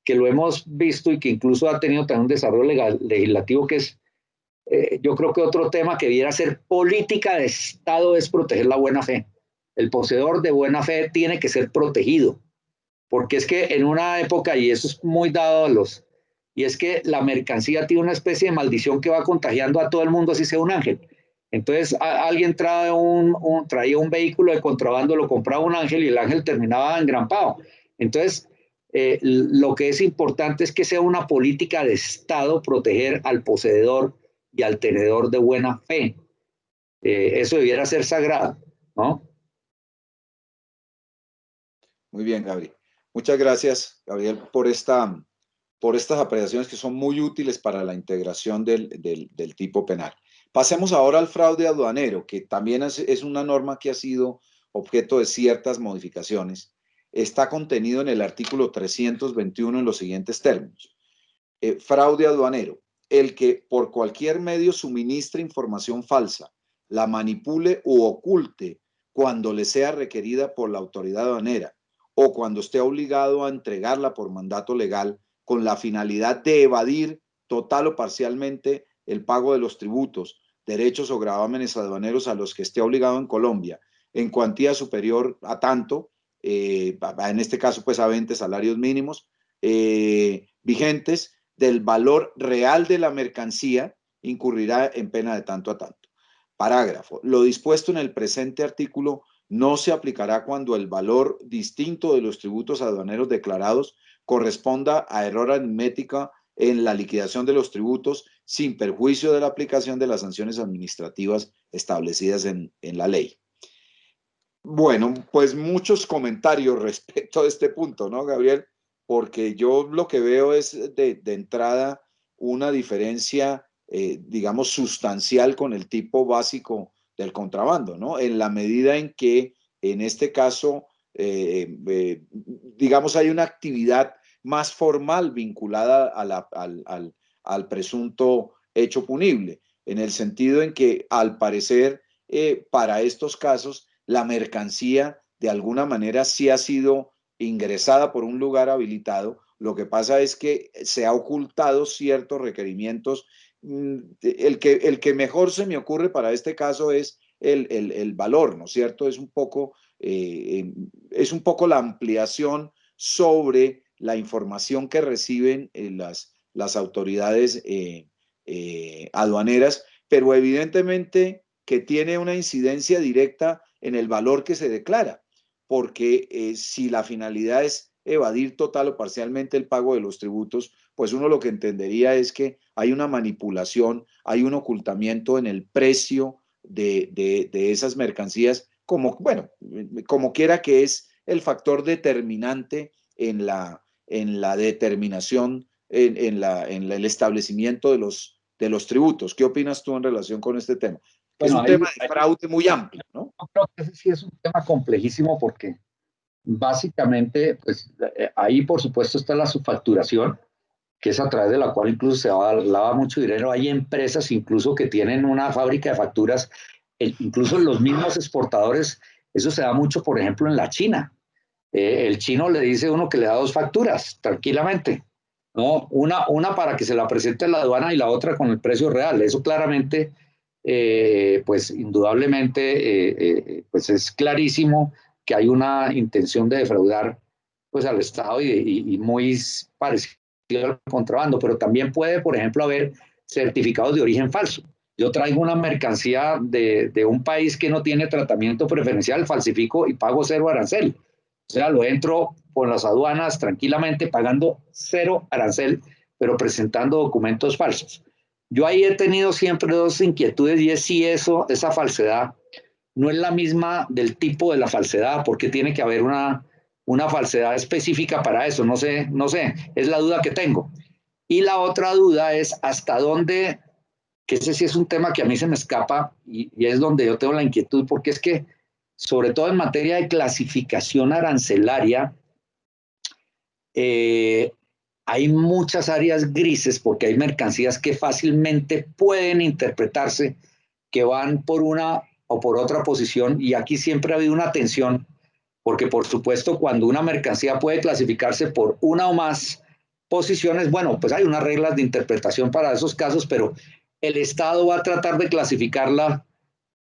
que lo hemos visto y que incluso ha tenido también un desarrollo legislativo que es, yo creo que otro tema que debiera ser política de Estado es proteger la buena fe. El poseedor de buena fe tiene que ser protegido, porque es que en una época, y eso es muy dado a los, y es que la mercancía tiene una especie de maldición que va contagiando a todo el mundo, así sea un ángel. Entonces alguien traía un vehículo de contrabando, lo compraba un ángel y el ángel terminaba engrampado. Entonces, lo que es importante es que sea una política de Estado proteger al poseedor y al tenedor de buena fe. Eso debiera ser sagrado, ¿no? Muy bien, Gabriel. Muchas gracias, Gabriel, por estas apreciaciones que son muy útiles para la integración del tipo penal. Pasemos ahora al fraude aduanero, que también es una norma que ha sido objeto de ciertas modificaciones. Está contenido en el artículo 321 en los siguientes términos. Fraude aduanero: el que por cualquier medio suministre información falsa, la manipule u oculte cuando le sea requerida por la autoridad aduanera o cuando esté obligado a entregarla por mandato legal con la finalidad de evadir total o parcialmente el pago de los tributos, derechos o gravámenes aduaneros a los que esté obligado en Colombia, en cuantía superior a tanto, en este caso pues a 20 salarios mínimos vigentes, del valor real de la mercancía, incurrirá en pena de tanto a tanto. Parágrafo: lo dispuesto en el presente artículo no se aplicará cuando el valor distinto de los tributos aduaneros declarados corresponda a error aritmético en la liquidación de los tributos, sin perjuicio de la aplicación de las sanciones administrativas establecidas en la ley. Bueno, pues muchos comentarios respecto a este punto, ¿no, Gabriel? Porque yo lo que veo es de entrada una diferencia, digamos, sustancial con el tipo básico del contrabando, ¿no? En la medida en que, en este caso, digamos, hay una actividad más formal vinculada al presunto hecho punible, en el sentido en que, al parecer, para estos casos, la mercancía de alguna manera sí ha sido ingresada por un lugar habilitado. Lo que pasa es que se ha ocultado ciertos requerimientos. El que mejor se me ocurre para este caso es el valor, ¿no es cierto? Es un poco la ampliación sobre la información que reciben las autoridades aduaneras, pero evidentemente que tiene una incidencia directa en el valor que se declara, porque si la finalidad es evadir total o parcialmente el pago de los tributos, pues uno lo que entendería es que hay una manipulación, hay un ocultamiento en el precio de esas mercancías, como, bueno, como quiera que es el factor determinante en la determinación, en el establecimiento de los tributos. ¿Qué opinas tú en relación con este tema? Que es Bueno, un tema de fraude muy amplio, ¿no? yo creo que ese sí es un tema complejísimo porque básicamente, pues ahí por supuesto está la subfacturación, que es a través de la cual incluso se lava mucho dinero. Hay empresas incluso que tienen una fábrica de facturas, incluso los mismos exportadores, eso se da mucho, por ejemplo, en la China. El chino le dice a uno que le da dos facturas, tranquilamente, ¿no? Una para que se la presente a la aduana y la otra con el precio real. Eso claramente, pues indudablemente, pues es clarísimo que hay una intención de defraudar pues al Estado y muy parecido al contrabando, pero también puede, por ejemplo, haber certificados de origen falso. Yo traigo una mercancía de un país que no tiene tratamiento preferencial, falsifico y pago cero arancel. O sea, lo entro con las aduanas tranquilamente pagando cero arancel, pero presentando documentos falsos. Yo ahí he tenido siempre dos inquietudes y es si esa falsedad no es la misma del tipo de la falsedad, porque tiene que haber una falsedad específica para eso. No sé, es la duda que tengo. Y la otra duda es hasta dónde, que ese sí es un tema que a mí se me escapa y es donde yo tengo la inquietud, porque es que, sobre todo en materia de clasificación arancelaria, hay muchas áreas grises porque hay mercancías que fácilmente pueden interpretarse que van por una o por otra posición y aquí siempre ha habido una tensión porque por supuesto cuando una mercancía puede clasificarse por una o más posiciones, bueno, pues hay unas reglas de interpretación para esos casos, pero el Estado va a tratar de clasificarla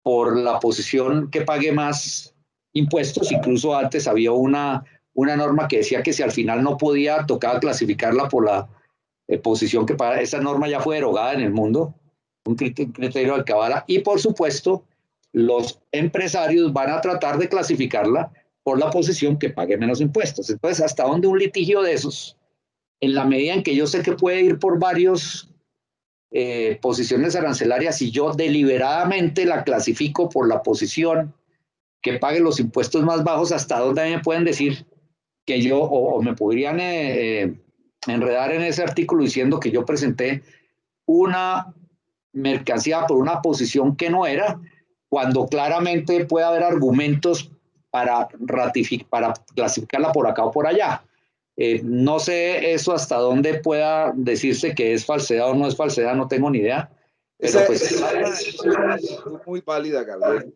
por la posición que pague más impuestos. Incluso antes había una norma que decía que si al final no podía, tocaba clasificarla por la posición que paga. Esa norma ya fue derogada en el mundo, un criterio de Alcabala, y por supuesto los empresarios van a tratar de clasificarla por la posición que pague menos impuestos. Entonces, ¿hasta dónde un litigio de esos? En la medida en que yo sé que puede ir por varios posiciones arancelarias y yo deliberadamente la clasifico por la posición que pague los impuestos más bajos, ¿hasta dónde me pueden decir que yo, o me podrían enredar en ese artículo diciendo que yo presenté una mercancía por una posición que no era, cuando claramente puede haber argumentos para para clasificarla por acá o por allá? No sé eso hasta dónde pueda decirse que es falsedad o no es falsedad, no tengo ni idea. Pero Esa, pues esa es una actitud muy válida, Gabriel,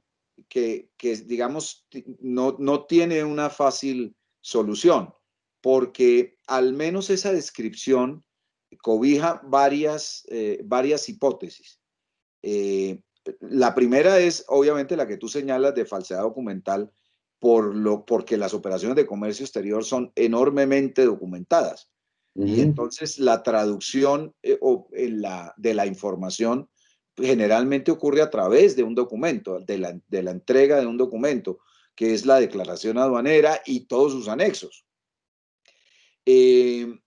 que digamos, no tiene una fácil solución, porque al menos esa descripción cobija varias hipótesis. La primera es, obviamente, la que tú señalas de falsedad documental, porque las operaciones de comercio exterior son enormemente documentadas. Y entonces la traducción de la información generalmente ocurre a través de un documento, de la entrega de un documento, que es la declaración aduanera y todos sus anexos. Eh,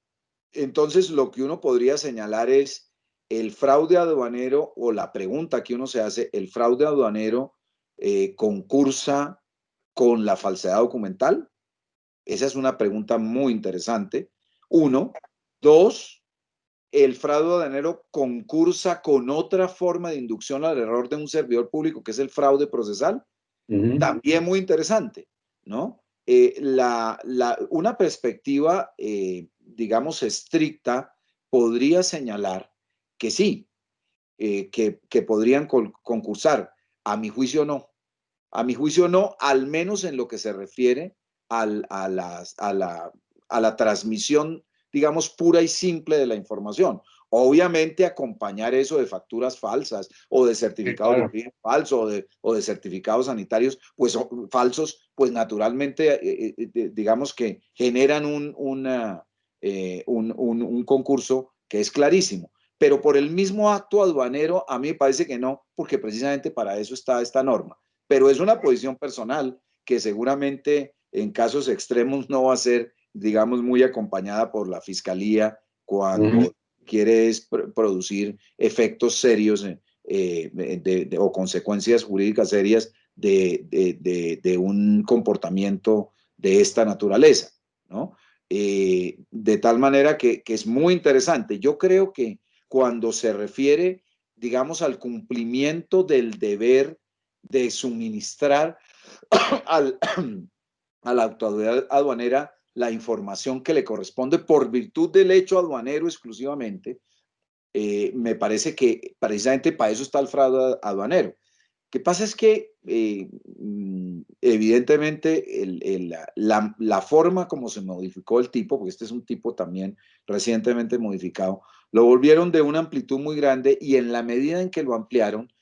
entonces, lo que uno podría señalar es el fraude aduanero, o la pregunta que uno se hace: ¿el fraude aduanero concursa con la falsedad documental? Esa es una pregunta muy interesante. Uno. Dos, ¿el fraude aduanero concursa con otra forma de inducción al error de un servidor público, que es el fraude procesal? También muy interesante, ¿no? Una perspectiva, digamos, estricta, podría señalar que sí, que podrían concursar. A mi juicio no. A mi juicio no, al menos en lo que se refiere a la transmisión, digamos, pura y simple de la información. Obviamente acompañar eso de facturas falsas o de certificados de origen falso o de certificados sanitarios pues falsos, pues naturalmente digamos que generan un concurso que es clarísimo. Pero por el mismo acto aduanero, a mí me parece que no, porque precisamente para eso está esta norma. Pero es una posición personal que seguramente en casos extremos no va a ser, digamos, muy acompañada por la fiscalía cuando quiere producir efectos serios o consecuencias jurídicas serias de un comportamiento de esta naturaleza, ¿no? De tal manera que es muy interesante. Yo creo que cuando se refiere, digamos, al cumplimiento del deber de suministrar al, a la autoridad aduanera la información que le corresponde por virtud del hecho aduanero exclusivamente, me parece que precisamente para eso está el fraude aduanero. Lo que pasa es que evidentemente la forma como se modificó el tipo, porque este es un tipo también recientemente modificado, lo volvieron de una amplitud muy grande, y en la medida en que lo ampliaron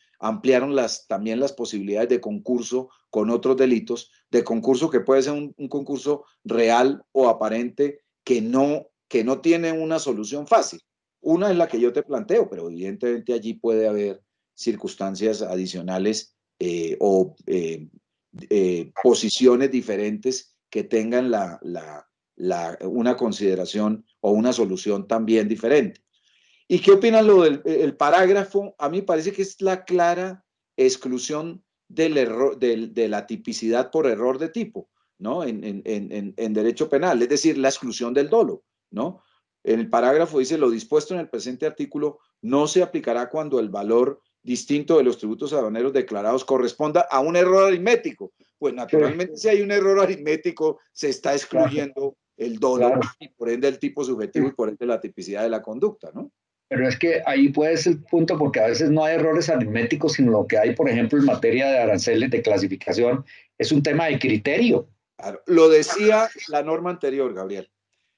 también las posibilidades de concurso con otros delitos, de concurso que puede ser un concurso real o aparente que no tiene una solución fácil. Una es la que yo te planteo, pero evidentemente allí puede haber circunstancias adicionales o posiciones diferentes que tengan una consideración o una solución también diferente. ¿Y qué opinan lo del parágrafo? A mí parece que es la clara exclusión del error, de la tipicidad por error de tipo, ¿no? En derecho penal, es decir, la exclusión del dolo, ¿no? En el parágrafo dice: lo dispuesto en el presente artículo no se aplicará cuando el valor distinto de los tributos aduaneros declarados corresponda a un error aritmético. Pues naturalmente, si hay un error aritmético, se está excluyendo el dolo, y por ende el tipo subjetivo, y por ende la tipicidad de la conducta, ¿no? Pero es que ahí puede ser el punto, porque a veces no hay errores aritméticos, sino lo que hay, por ejemplo, en materia de aranceles de clasificación, es un tema de criterio. Claro. Lo decía la norma anterior, Gabriel.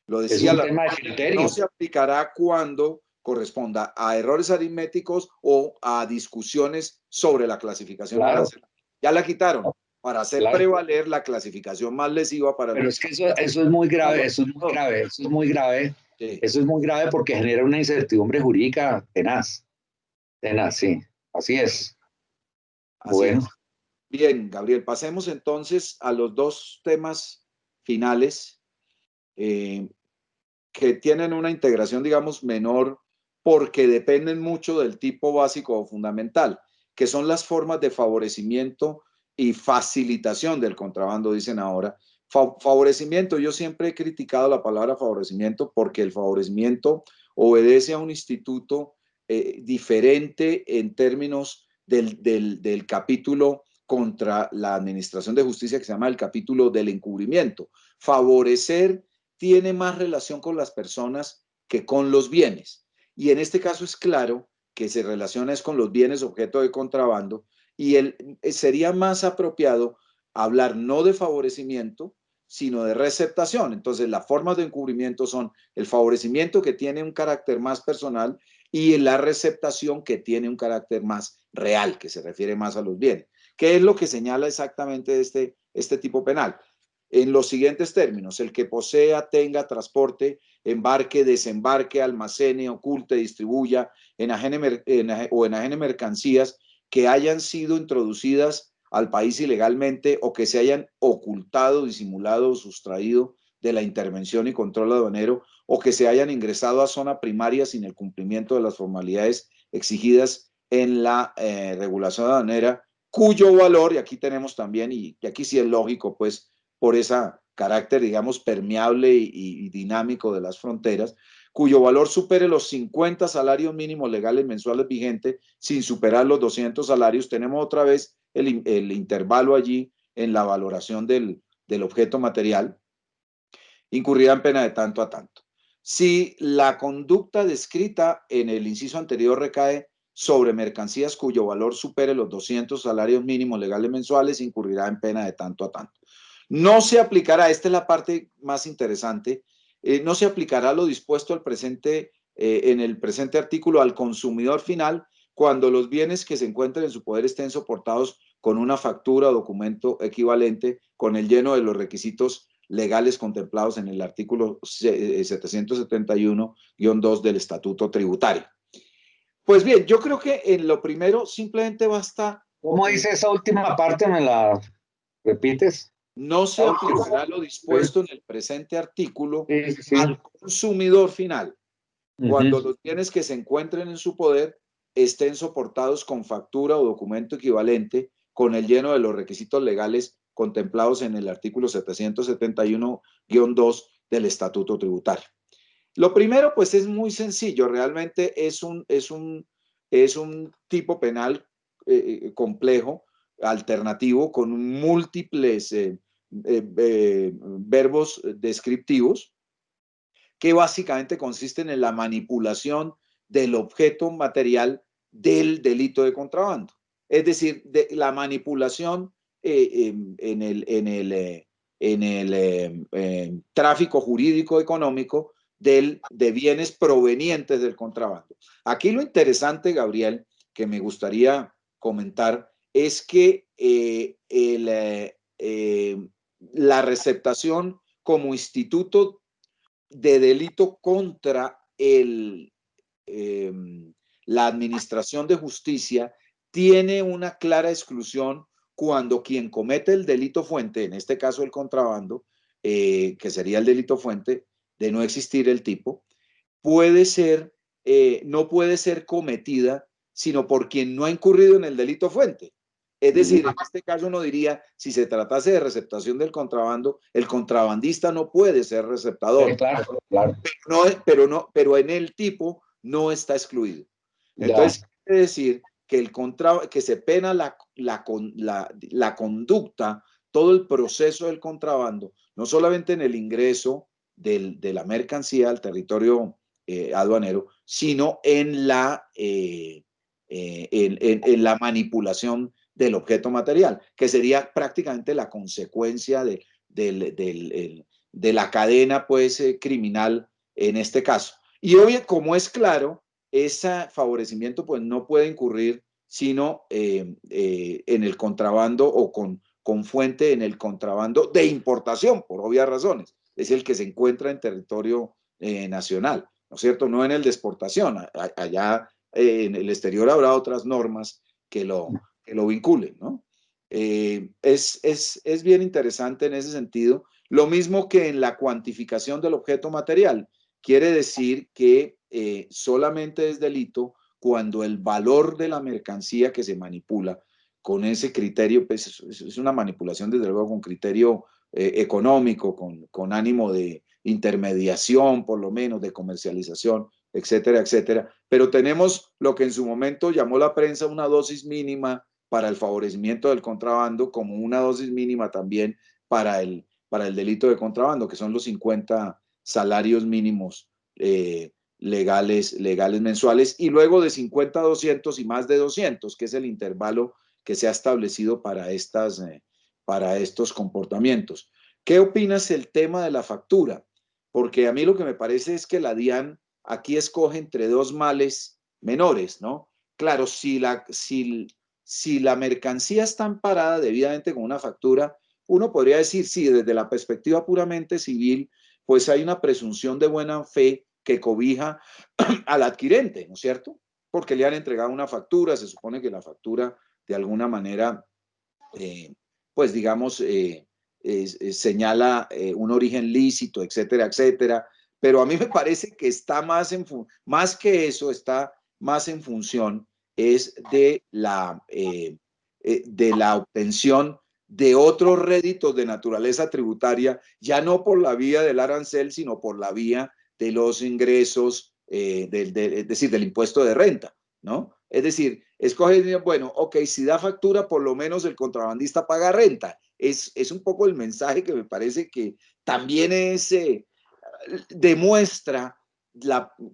Lo Es decía un la tema de norma, criterio. no se aplicará cuando corresponda a errores aritméticos o a discusiones sobre la clasificación Claro, arancelaria. Ya la quitaron para hacer claro. prevaler la clasificación más lesiva para Pero los... es que eso es muy grave, eso es muy grave, eso es muy grave, Sí, eso es muy grave porque genera una incertidumbre jurídica tenaz, tenaz, sí, así es. así Bueno, es. Bien, Gabriel, pasemos entonces a los dos temas finales eh, que tienen una integración, digamos, menor porque dependen mucho del tipo básico o fundamental, que son las formas de favorecimiento y facilitación del contrabando, dicen ahora. Favorecimiento, yo siempre he criticado la palabra favorecimiento porque el favorecimiento obedece a un instituto diferente en términos del capítulo contra la administración de justicia que se llama el capítulo del encubrimiento. Favorecer tiene más relación con las personas que con los bienes. Y en este caso es claro que se relaciona es con los bienes objeto de contrabando y sería más apropiado hablar no de favorecimiento, sino de receptación. Entonces, las formas de encubrimiento son el favorecimiento que tiene un carácter más personal y la receptación que tiene un carácter más real, que se refiere más a los bienes. ¿Qué es lo que señala exactamente este tipo penal? En los siguientes términos: el que posea, tenga, transporte, embarque, desembarque, almacene, oculte, distribuya, o enajene mercancías que hayan sido introducidas al país ilegalmente o que se hayan ocultado, disimulado o sustraído de la intervención y control aduanero o que se hayan ingresado a zona primaria sin el cumplimiento de las formalidades exigidas en la regulación aduanera, cuyo valor, y aquí tenemos también, y aquí sí es lógico, pues, por ese carácter, digamos, permeable y dinámico de las fronteras, cuyo valor supere los 50 salarios mínimos legales mensuales vigentes sin superar los 200 salarios. Tenemos otra vez el intervalo allí en la valoración del objeto material, incurrirá en pena de tanto a tanto. Si la conducta descrita en el inciso anterior recae sobre mercancías cuyo valor supere los 200 salarios mínimos legales mensuales, incurrirá en pena de tanto a tanto. No se aplicará, esta es la parte más interesante, no se aplicará lo dispuesto en el presente artículo al consumidor final cuando los bienes que se encuentren en su poder estén soportados con una factura o documento equivalente con el lleno de los requisitos legales contemplados en el artículo 771-2 del Estatuto Tributario. Pues bien, yo creo que en lo primero simplemente basta... ¿cómo dice esa última parte? ¿Me la repites? No se aplicará lo dispuesto en el presente artículo Sí, sí, sí. al consumidor final, cuando Uh-huh. los bienes que se encuentren en su poder estén soportados con factura o documento equivalente con el lleno de los requisitos legales contemplados en el artículo 771-2 del Estatuto Tributario. Lo primero, pues es muy sencillo, realmente es un tipo penal complejo, alternativo, con múltiples verbos descriptivos, que básicamente consisten en la manipulación del objeto material del delito de contrabando. Es decir, la manipulación en el tráfico jurídico económico de bienes provenientes del contrabando. Aquí lo interesante, Gabriel, que me gustaría comentar, es que la receptación como instituto de delito contra eh, la administración de justicia tiene una clara exclusión cuando quien comete el delito fuente, en este caso el contrabando, que sería el delito fuente de no existir el tipo, no puede ser cometida sino por quien no ha incurrido en el delito fuente. Es decir, en este caso uno diría, si se tratase de receptación del contrabando, el contrabandista no puede ser receptador. Claro, claro. Pero en el tipo no está excluido. Ya. Entonces, quiere decir que se pena la conducta, todo el proceso del contrabando, no solamente en el ingreso de la mercancía al territorio aduanero, sino en en la manipulación del objeto material, que sería prácticamente la consecuencia de la cadena pues, criminal en este caso. Y hoy, como es claro, ese favorecimiento pues, no puede incurrir sino en el contrabando o con fuente en el contrabando de importación, por obvias razones. Es el que se encuentra en territorio nacional, ¿no es cierto? No en el de exportación. Allá en el exterior habrá otras normas que lo vinculen, ¿no? Es bien interesante en ese sentido. Lo mismo que en la cuantificación del objeto material. Quiere decir que solamente es delito cuando el valor de la mercancía que se manipula con ese criterio, pues es una manipulación desde luego con criterio económico, con ánimo de intermediación, por lo menos, de comercialización, etcétera, etcétera. Pero tenemos lo que en su momento llamó la prensa una dosis mínima para el favorecimiento del contrabando, como una dosis mínima también para el delito de contrabando, que son los 50 salarios mínimos legales mensuales, y luego de 50 a 200 y más de 200, que es el intervalo que se ha establecido para estos comportamientos. ¿Qué opinas del tema de la factura? Porque a mí lo que me parece es que la DIAN aquí escoge entre dos males menores, ¿no? Claro, si la mercancía está amparada debidamente con una factura, uno podría decir, sí, desde la perspectiva puramente civil, pues hay una presunción de buena fe que cobija al adquirente, ¿no es cierto? Porque le han entregado una factura, se supone que la factura de alguna manera, pues digamos, señala un origen lícito, etcétera, etcétera. Pero a mí me parece que está más que eso, está más en función es de la obtención de otros réditos de naturaleza tributaria, ya no por la vía del arancel, sino por la vía de los ingresos, es decir, del impuesto de renta, ¿no? Es decir, escoge, bueno, ok, si da factura, por lo menos el contrabandista paga renta. Es un poco el mensaje que me parece que también demuestra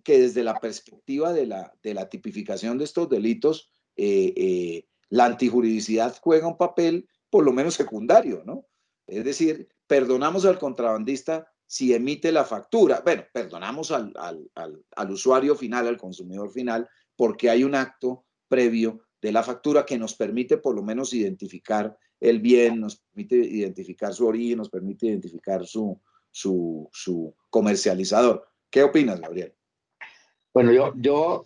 que desde la perspectiva de la tipificación de estos delitos, la antijuridicidad juega un papel por lo menos secundario, ¿no? Es decir, perdonamos al contrabandista si emite la factura. Bueno, perdonamos al usuario final, al consumidor final, porque hay un acto previo de la factura que nos permite por lo menos identificar el bien, nos permite identificar su origen, nos permite identificar su comercializador. ¿Qué opinas, Gabriel? Bueno, yo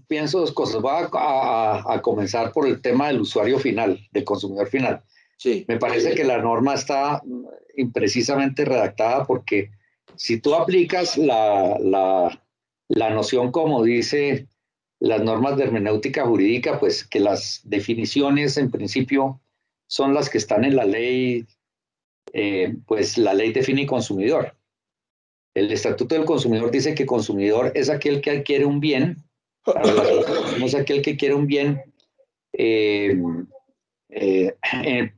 pienso dos cosas. Voy a comenzar por el tema del usuario final, del consumidor final. Sí. Me parece que la norma está imprecisamente redactada porque si tú aplicas la noción como dice las normas de hermenéutica jurídica, pues que las definiciones en principio son las que están en la ley, pues la ley define consumidor. El Estatuto del Consumidor dice que consumidor es aquel que adquiere un bien, es aquel que quiere un bien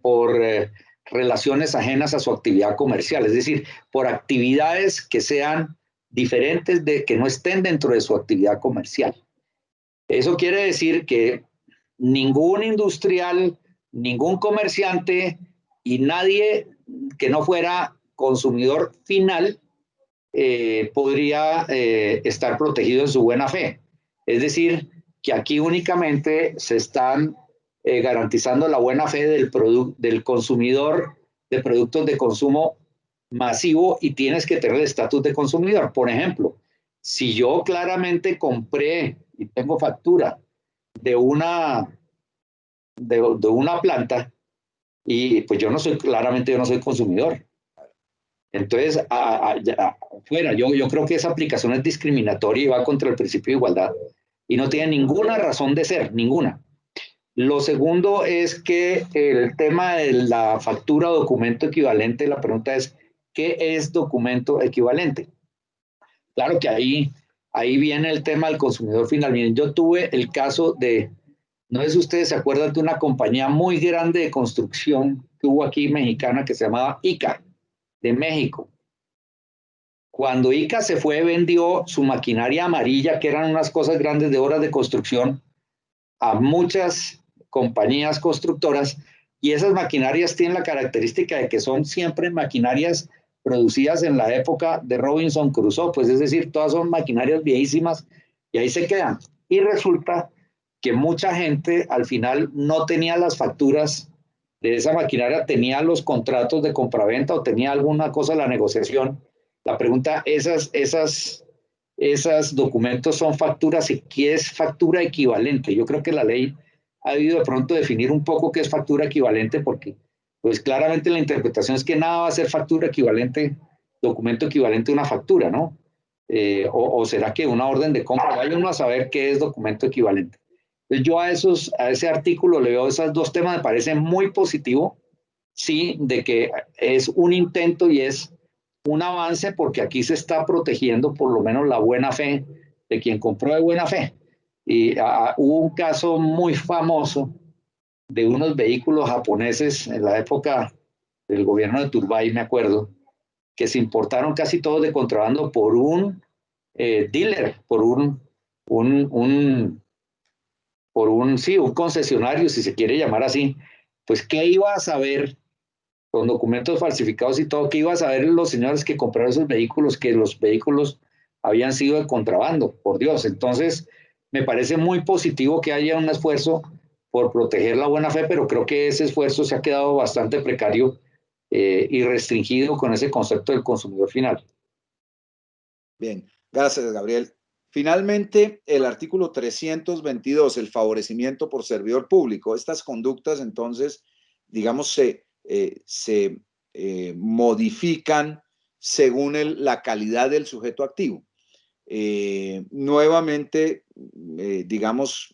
por relaciones ajenas a su actividad comercial, es decir, por actividades que sean diferentes, que no estén dentro de su actividad comercial. Eso quiere decir que ningún industrial, ningún comerciante y nadie que no fuera consumidor final podría estar protegido en su buena fe. Es decir, que aquí únicamente se están garantizando la buena fe del consumidor de productos de consumo masivo y tienes que tener el estatus de consumidor. Por ejemplo, si yo claramente compré y tengo factura de una planta y pues yo no soy consumidor. Entonces, fuera, yo creo que esa aplicación es discriminatoria y va contra el principio de igualdad y no tiene ninguna razón de ser, ninguna. Lo segundo es que el tema de la factura o documento equivalente, la pregunta es, ¿qué es documento equivalente? Claro que ahí viene el tema del consumidor final. Miren, yo tuve el caso no sé si ustedes se acuerdan de una compañía muy grande de construcción que hubo aquí mexicana que se llamaba ICA, de México. Cuando ICA se fue, vendió su maquinaria amarilla, que eran unas cosas grandes de obras de construcción, a muchas compañías constructoras, y esas maquinarias tienen la característica de que son siempre maquinarias producidas en la época de Robinson Crusoe, pues es decir, todas son maquinarias viejísimas y ahí se quedan. Y resulta que mucha gente al final no tenía las facturas de esa maquinaria, tenía los contratos de compraventa o tenía alguna cosa en la negociación. La pregunta, esas documentos son facturas y qué es factura equivalente. Yo creo que la ley ha debido de pronto definir un poco qué es factura equivalente, porque pues claramente la interpretación es que nada va a ser factura equivalente, documento equivalente a una factura, ¿no? O será que una orden de compra, vaya uno a saber qué es documento equivalente. Entonces yo a ese artículo le veo esos dos temas, me parece muy positivo, sí, de que es un intento y es un avance porque aquí se está protegiendo por lo menos la buena fe de quien compró de buena fe. Y hubo un caso muy famoso de unos vehículos japoneses en la época del gobierno de Turbay, me acuerdo, que se importaron casi todos de contrabando por un dealer, sí, un concesionario, si se quiere llamar así. Pues, ¿qué iba a saber con documentos falsificados y todo? ¿Qué iba a saber los señores que compraron esos vehículos, que los vehículos habían sido de contrabando? Por Dios. Entonces, me parece muy positivo que haya un esfuerzo por proteger la buena fe, pero creo que ese esfuerzo se ha quedado bastante precario y restringido con ese concepto del consumidor final. Bien, gracias, Gabriel. Finalmente, el artículo 322, el favorecimiento por servidor público. Estas conductas, entonces, digamos, se modifican según la calidad del sujeto activo. Nuevamente, digamos,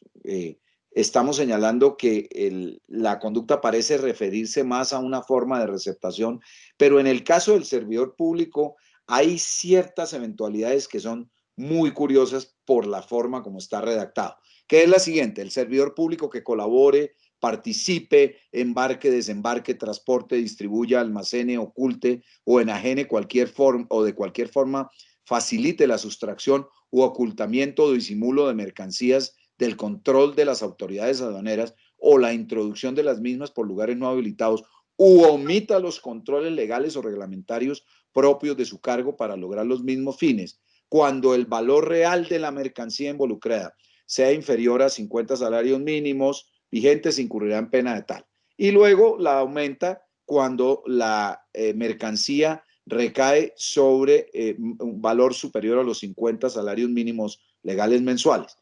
estamos señalando que la conducta parece referirse más a una forma de receptación, pero en el caso del servidor público hay ciertas eventualidades que son muy curiosas por la forma como está redactado, que es la siguiente: el servidor público que colabore, participe, embarque, desembarque, transporte, distribuya, almacene, oculte o enajene cualquier forma o de cualquier forma facilite la sustracción u ocultamiento o disimulo de mercancías del control de las autoridades aduaneras o la introducción de las mismas por lugares no habilitados u omita los controles legales o reglamentarios propios de su cargo para lograr los mismos fines, cuando el valor real de la mercancía involucrada sea inferior a 50 salarios mínimos vigentes, incurrirá en pena de tal. Y luego la aumenta cuando la mercancía recae sobre un valor superior a los 50 salarios mínimos legales mensuales.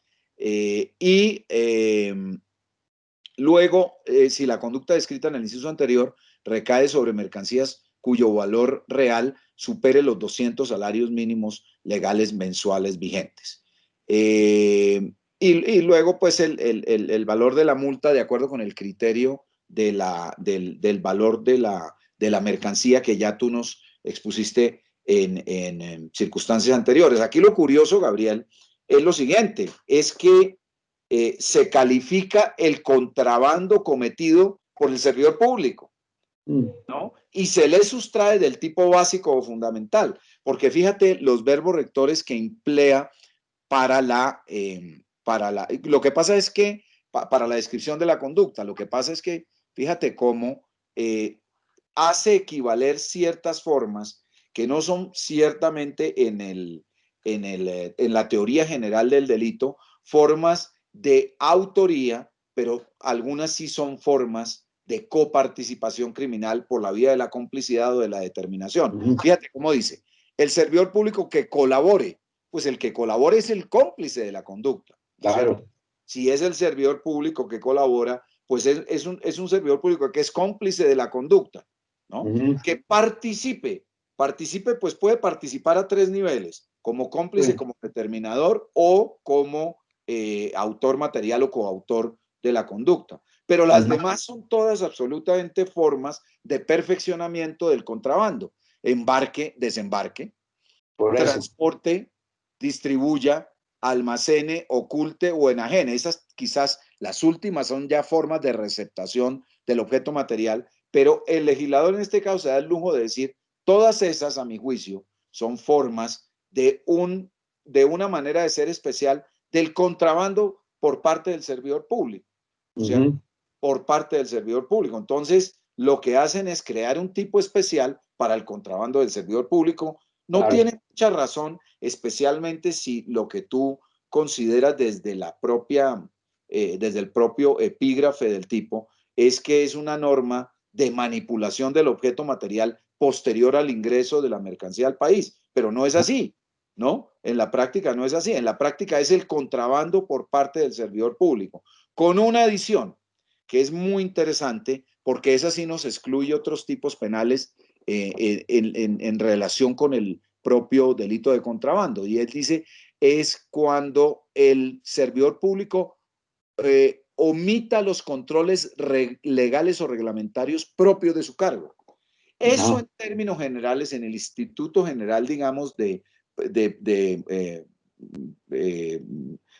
Luego, si la conducta descrita en el inciso anterior recae sobre mercancías cuyo valor real supere los 200 salarios mínimos legales mensuales vigentes. Y luego, pues, el valor de la multa de acuerdo con el criterio del valor de la mercancía que ya tú nos expusiste en circunstancias anteriores. Aquí lo curioso, Gabriel, es lo siguiente: es que se califica el contrabando cometido por el servidor público, ¿no? Y se le sustrae del tipo básico o fundamental, porque fíjate los verbos rectores que emplea para lo que pasa es que, para la descripción de la conducta, lo que pasa es que, fíjate cómo hace equivaler ciertas formas que no son ciertamente en la teoría general del delito, formas de autoría, pero algunas sí son formas de coparticipación criminal por la vía de la complicidad o de la determinación. Fíjate cómo dice: el servidor público que colabore, pues el que colabore es el cómplice de la conducta. Claro. Si es el servidor público que colabora, pues es un servidor público que es cómplice de la conducta, ¿no? Que participe, pues puede participar a 3 niveles: como cómplice, como determinador o como autor material o coautor de la conducta. Pero las demás son todas absolutamente formas de perfeccionamiento del contrabando: embarque, desembarque, transporte, distribuya, almacene, oculte o enajene. Esas quizás las últimas son ya formas de receptación del objeto material, pero el legislador en este caso se da el lujo de decir: todas esas, a mi juicio, son formas de una manera de ser especial del contrabando por parte del servidor público, ¿cierto? Por parte del servidor público. Entonces, lo que hacen es crear un tipo especial para el contrabando del servidor público, no Claro. tiene mucha razón, especialmente si lo que tú consideras desde desde el propio epígrafe del tipo, es que es una norma de manipulación del objeto material posterior al ingreso de la mercancía al país, pero no es así, ¿no? En la práctica no es así, en la práctica es el contrabando por parte del servidor público, con una adición que es muy interesante, porque esa sí nos excluye otros tipos penales en relación con el propio delito de contrabando. Y él dice, es cuando el servidor público omita los controles legales o reglamentarios propios de su cargo. Eso en términos generales, en el Instituto General, digamos, de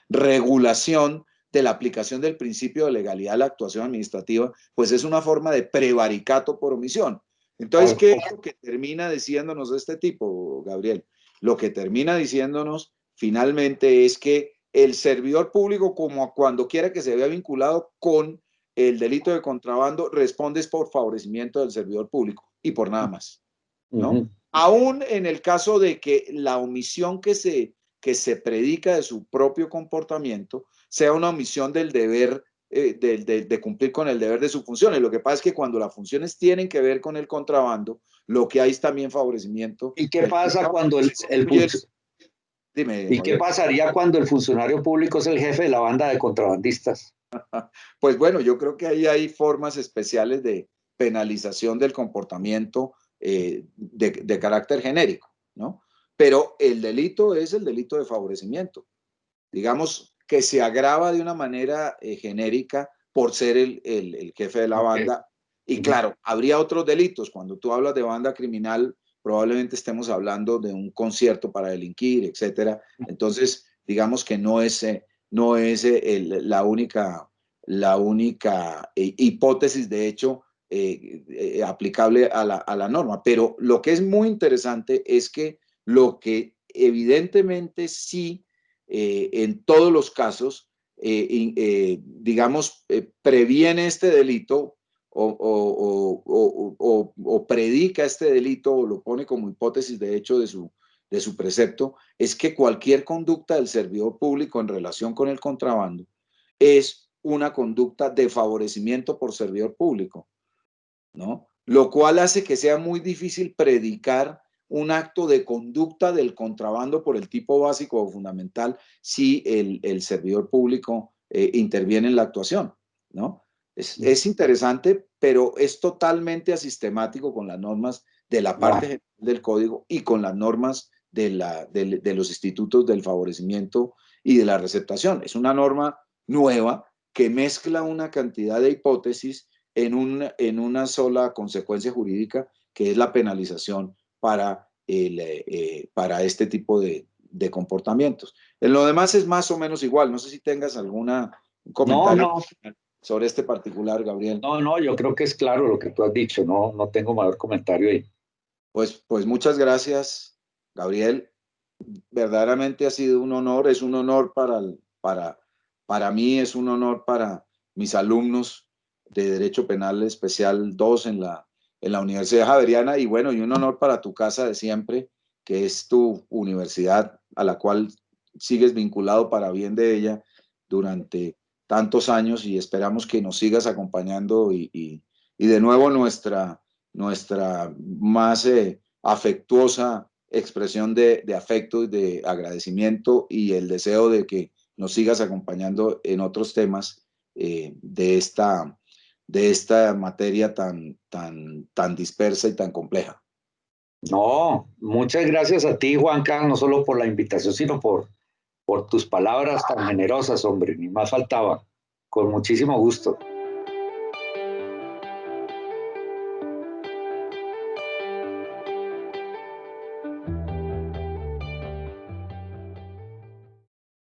regulación de la aplicación del principio de legalidad a la actuación administrativa, pues es una forma de prevaricato por omisión. Entonces, ¿qué es lo que termina diciéndonos este tipo, Gabriel? Lo que termina diciéndonos finalmente es que el servidor público, como cuando quiera que se vea vinculado con el delito de contrabando, responde por favorecimiento del servidor público y por nada más, ¿no? Aún en el caso de que la omisión que se predica de su propio comportamiento sea una omisión del deber de cumplir con el deber de sus funciones. Lo que pasa es que cuando las funciones tienen que ver con el contrabando, lo que hay es también favorecimiento. ¿Y qué pasa cuando Dime, ¿Y qué Gabriel. pasaría cuando el funcionario público es el jefe de la banda de contrabandistas? Pues bueno, yo creo que ahí hay formas especiales de penalización del comportamiento de carácter genérico, ¿no? Pero el delito es el delito de favorecimiento. Digamos que se agrava de una manera genérica por ser el jefe de la banda. Y claro, habría otros delitos. Cuando tú hablas de banda criminal, probablemente estemos hablando de un concierto para delinquir, etcétera. Entonces, digamos que no es la única hipótesis, de hecho, aplicable a la norma. Pero lo que es muy interesante es que lo que evidentemente sí, en todos los casos, digamos, previene este delito o predica este delito o lo pone como hipótesis de hecho de su precepto, es que cualquier conducta del servidor público en relación con el contrabando es una conducta de favorecimiento por servidor público, ¿no? Lo cual hace que sea muy difícil predicar un acto de conducta del contrabando por el tipo básico o fundamental si el servidor público interviene en la actuación, ¿no? Es interesante, pero es totalmente asistemático con las normas de la parte general del código y con las normas de los institutos del favorecimiento y de la receptación. Es una norma nueva que mezcla una cantidad de hipótesis en una sola consecuencia jurídica, que es la penalización para este tipo de comportamientos. En lo demás es más o menos igual. No sé si tengas algún comentario sobre este particular, Gabriel. No, yo creo que es claro lo que tú has dicho, no tengo mayor comentario ahí. Pues muchas gracias, Gabriel. Verdaderamente ha sido un honor, es un honor para mí, es un honor para mis alumnos de Derecho Penal Especial 2 en la Universidad Javeriana y bueno, y un honor para tu casa de siempre, que es tu universidad a la cual sigues vinculado para bien de ella durante tantos años y esperamos que nos sigas acompañando y de nuevo nuestra más afectuosa expresión de afecto y de agradecimiento y el deseo de que nos sigas acompañando en otros temas de esta materia tan dispersa y tan compleja. No, muchas gracias a ti, Juanca, no solo por la invitación, sino por tus palabras tan generosas, hombre, ni más faltaba. Con muchísimo gusto.